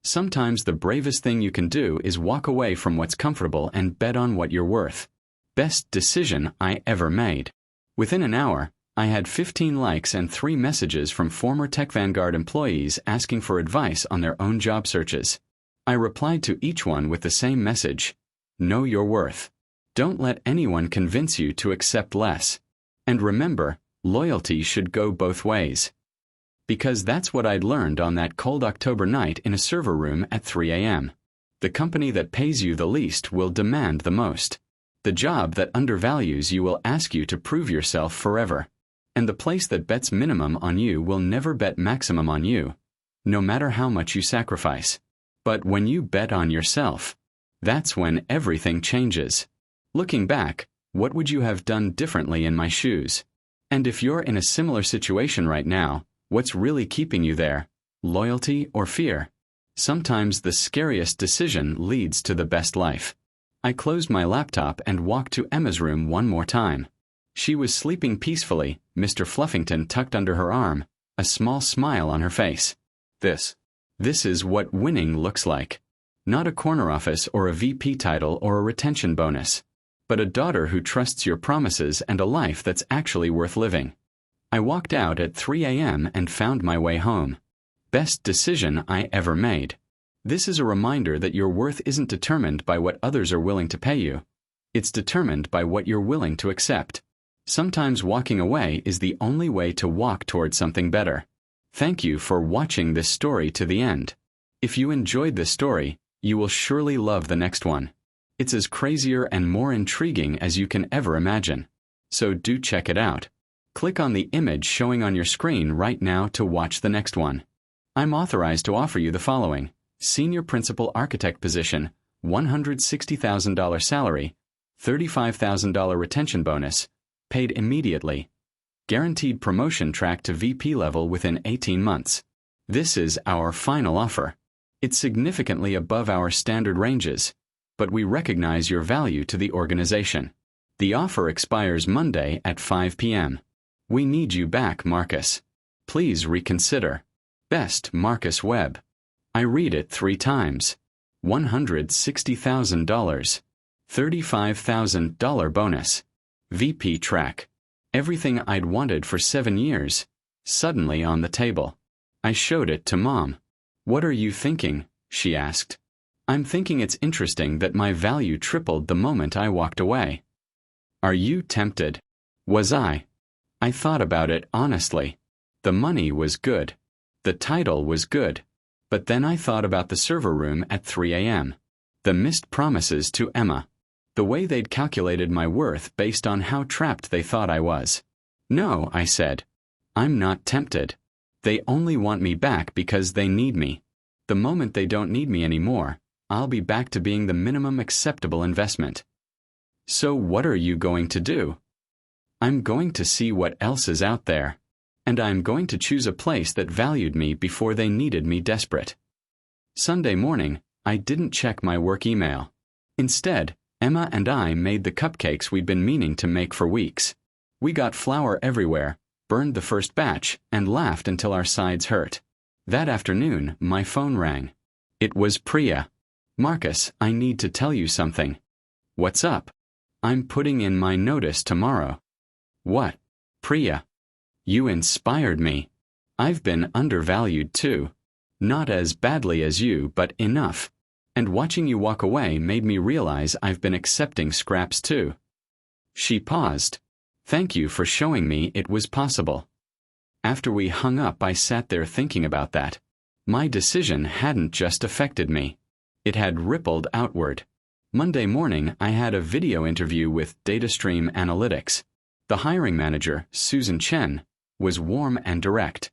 Sometimes the bravest thing you can do is walk away from what's comfortable and bet on what you're worth. Best decision I ever made. Within an hour, I had 15 likes and 3 messages from former Tech Vanguard employees asking for advice on their own job searches. I replied to each one with the same message: know your worth. Don't let anyone convince you to accept less. And remember, loyalty should go both ways. Because that's what I'd learned on that cold October night in a server room at 3 a.m. The company that pays you the least will demand the most. The job that undervalues you will ask you to prove yourself forever. And the place that bets minimum on you will never bet maximum on you, no matter how much you sacrifice. But when you bet on yourself, that's when everything changes. Looking back, what would you have done differently in my shoes? And if you're in a similar situation right now, what's really keeping you there? Loyalty or fear? Sometimes the scariest decision leads to the best life. I closed my laptop and walked to Emma's room one more time. She was sleeping peacefully, Mr. Fluffington tucked under her arm, a small smile on her face. This is what winning looks like. Not a corner office or a VP title or a retention bonus, but a daughter who trusts your promises and a life that's actually worth living. I walked out at 3 a.m. and found my way home. Best decision I ever made. This is a reminder that your worth isn't determined by what others are willing to pay you. It's determined by what you're willing to accept. Sometimes walking away is the only way to walk toward something better. Thank you for watching this story to the end. If you enjoyed this story, you will surely love the next one. It's as crazier and more intriguing as you can ever imagine. So do check it out. Click on the image showing on your screen right now to watch the next one. I'm authorized to offer you the following: Senior Principal Architect position, $160,000 salary, $35,000 retention bonus, paid immediately. Guaranteed promotion track to VP level within 18 months. This is our final offer. It's significantly above our standard ranges, but we recognize your value to the organization. The offer expires Monday at 5 p.m. We need you back, Marcus. Please reconsider. Best Marcus Webb. I read it 3 times. $160,000. $35,000 bonus. VP track. Everything I'd wanted for 7 years. Suddenly on the table. I showed it to Mom. What are you thinking? She asked. I'm thinking it's interesting that my value tripled the moment I walked away. Are you tempted? Was I? I thought about it honestly. The money was good. The title was good. But then I thought about the server room at 3 a.m. The missed promises to Emma. The way they'd calculated my worth based on how trapped they thought I was. No, I said. I'm not tempted. They only want me back because they need me. The moment they don't need me anymore, I'll be back to being the minimum acceptable investment. So what are you going to do? I'm going to see what else is out there. And I'm going to choose a place that valued me before they needed me desperate. Sunday morning, I didn't check my work email. Instead, Emma and I made the cupcakes we'd been meaning to make for weeks. We got flour everywhere, burned the first batch, and laughed until our sides hurt. That afternoon, my phone rang. It was Priya. Marcus, I need to tell you something. What's up? I'm putting in my notice tomorrow. What? Priya. You inspired me. I've been undervalued too. Not as badly as you, but enough. And watching you walk away made me realize I've been accepting scraps too. She paused. Thank you for showing me it was possible. After we hung up, I sat there thinking about that. My decision hadn't just affected me. It had rippled outward. Monday morning, I had a video interview with DataStream Analytics. The hiring manager, Susan Chen, was warm and direct.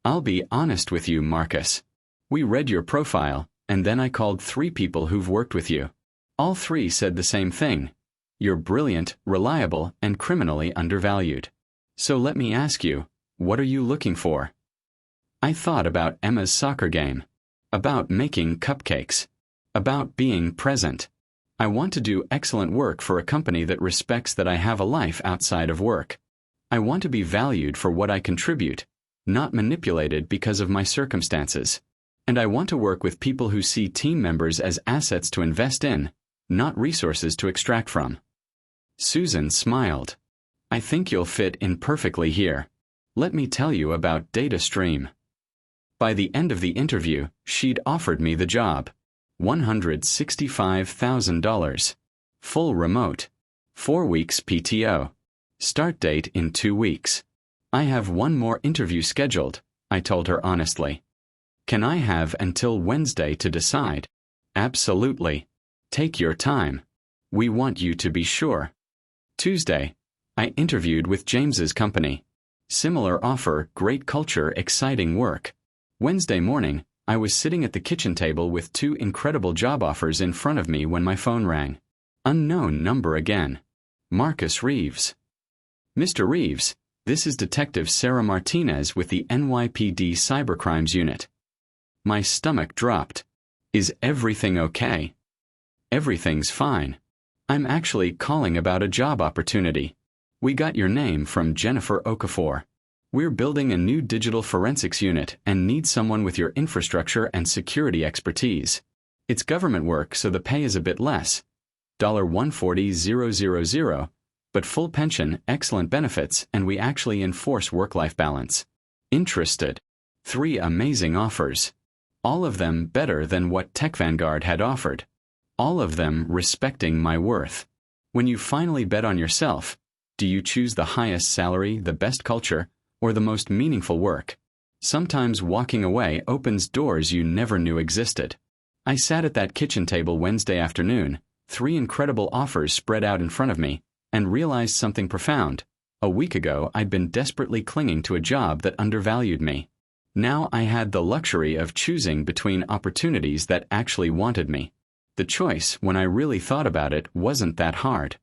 I'll be honest with you, Marcus. We read your profile, and then I called 3 people who've worked with you. All 3 said the same thing. You're brilliant, reliable, and criminally undervalued. So let me ask you, what are you looking for? I thought about Emma's soccer game, about making cupcakes, about being present. I want to do excellent work for a company that respects that I have a life outside of work. I want to be valued for what I contribute, not manipulated because of my circumstances. And I want to work with people who see team members as assets to invest in, not resources to extract from. Susan smiled. I think you'll fit in perfectly here. Let me tell you about DataStream. By the end of the interview, she'd offered me the job. $165,000. Full remote. 4 weeks PTO. Start date in 2 weeks. I have 1 more interview scheduled, I told her honestly. Can I have until Wednesday to decide? Absolutely. Take your time. We want you to be sure. Tuesday, I interviewed with James's company. Similar offer, great culture, exciting work. Wednesday morning, I was sitting at the kitchen table with 2 incredible job offers in front of me when my phone rang. Unknown number again. Marcus Reeves. Mr. Reeves, this is Detective Sarah Martinez with the NYPD Cybercrimes Unit. My stomach dropped. Is everything okay? Everything's fine. I'm actually calling about a job opportunity. We got your name from Jennifer Okafor. We're building a new digital forensics unit and need someone with your infrastructure and security expertise. It's government work, so the pay is a bit less. $140,000, but full pension, excellent benefits, and we actually enforce work-life balance. Interested? 3 amazing offers. All of them better than what Tech Vanguard had offered. All of them respecting my worth. When you finally bet on yourself, do you choose the highest salary, the best culture, or the most meaningful work? Sometimes walking away opens doors you never knew existed. I sat at that kitchen table Wednesday afternoon, 3 incredible offers spread out in front of me, and realized something profound. A week ago, I'd been desperately clinging to a job that undervalued me. Now I had the luxury of choosing between opportunities that actually wanted me. The choice, when I really thought about it, wasn't that hard.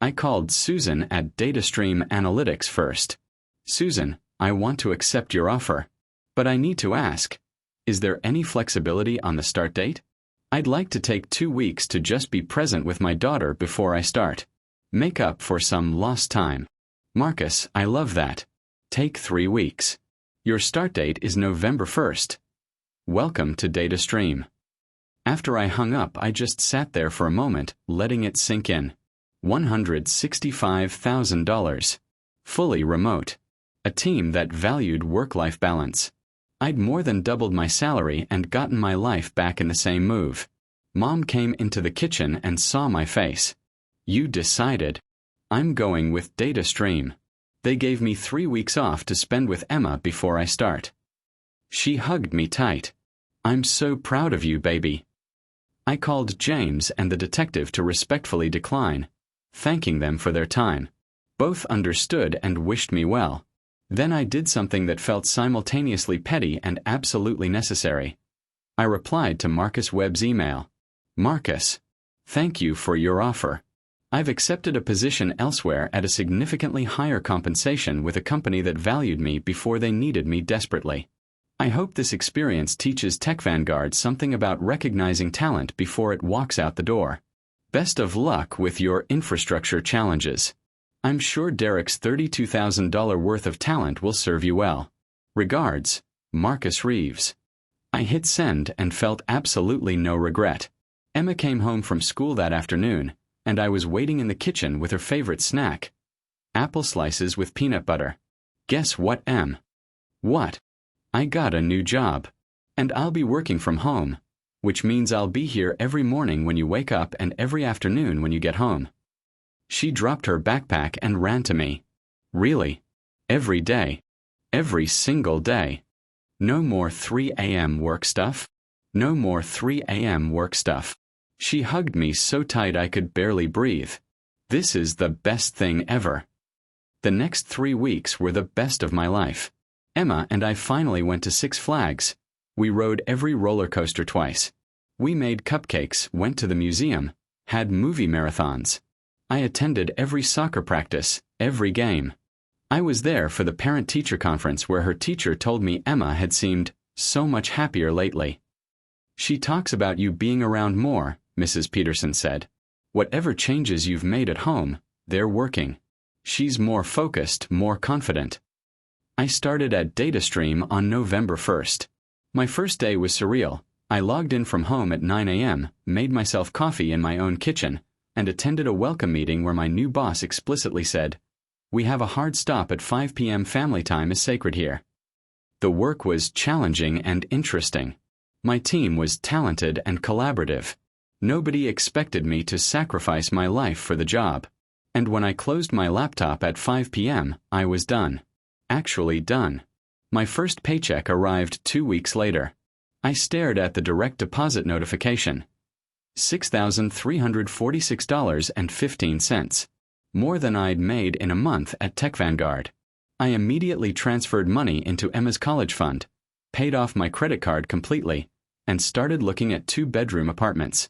I called Susan at DataStream Analytics first. Susan, I want to accept your offer. But I need to ask, is there any flexibility on the start date? I'd like to take 2 weeks to just be present with my daughter before I start. Make up for some lost time. Marcus, I love that. Take 3 weeks. Your start date is November 1st. Welcome to DataStream. After I hung up, I just sat there for a moment, letting it sink in. $165,000. Fully remote. A team that valued work-life balance. I'd more than doubled my salary and gotten my life back in the same move. Mom came into the kitchen and saw my face. You decided. I'm going with DataStream. They gave me 3 weeks off to spend with Emma before I start. She hugged me tight. I'm so proud of you, baby. I called James and the detective to respectfully decline, thanking them for their time. Both understood and wished me well. Then I did something that felt simultaneously petty and absolutely necessary. I replied to Marcus Webb's email. Marcus, thank you for your offer. I've accepted a position elsewhere at a significantly higher compensation with a company that valued me before they needed me desperately. I hope this experience teaches Tech Vanguard something about recognizing talent before it walks out the door. Best of luck with your infrastructure challenges. I'm sure Derek's $32,000 worth of talent will serve you well. Regards, Marcus Reeves. I hit send and felt absolutely no regret. Emma came home from school that afternoon, and I was waiting in the kitchen with her favorite snack. Apple slices with peanut butter. Guess what, Em? What? I got a new job. And I'll be working from home, which means I'll be here every morning when you wake up and every afternoon when you get home. She dropped her backpack and ran to me. Really? Every day? Every single day? No more 3 a.m. work stuff? No more 3 a.m. work stuff. She hugged me so tight I could barely breathe. This is the best thing ever. The next 3 weeks were the best of my life. Emma and I finally went to Six Flags. We rode every roller coaster twice. We made cupcakes, went to the museum, had movie marathons. I attended every soccer practice, every game. I was there for the parent-teacher conference where her teacher told me Emma had seemed so much happier lately. She talks about you being around more, Mrs. Peterson said. Whatever changes you've made at home, they're working. She's more focused, more confident. I started at DataStream on November 1st. My first day was surreal. I logged in from home at 9 a.m., made myself coffee in my own kitchen, and attended a welcome meeting where my new boss explicitly said, "We have a hard stop at 5 p.m. Family time is sacred here." The work was challenging and interesting. My team was talented and collaborative. Nobody expected me to sacrifice my life for the job. And when I closed my laptop at 5 p.m., I was done. Actually done. My first paycheck arrived 2 weeks later. I stared at the direct deposit notification. $6,346.15. More than I'd made in a month at Tech Vanguard. I immediately transferred money into Emma's college fund, paid off my credit card completely, and started looking at 2-bedroom apartments.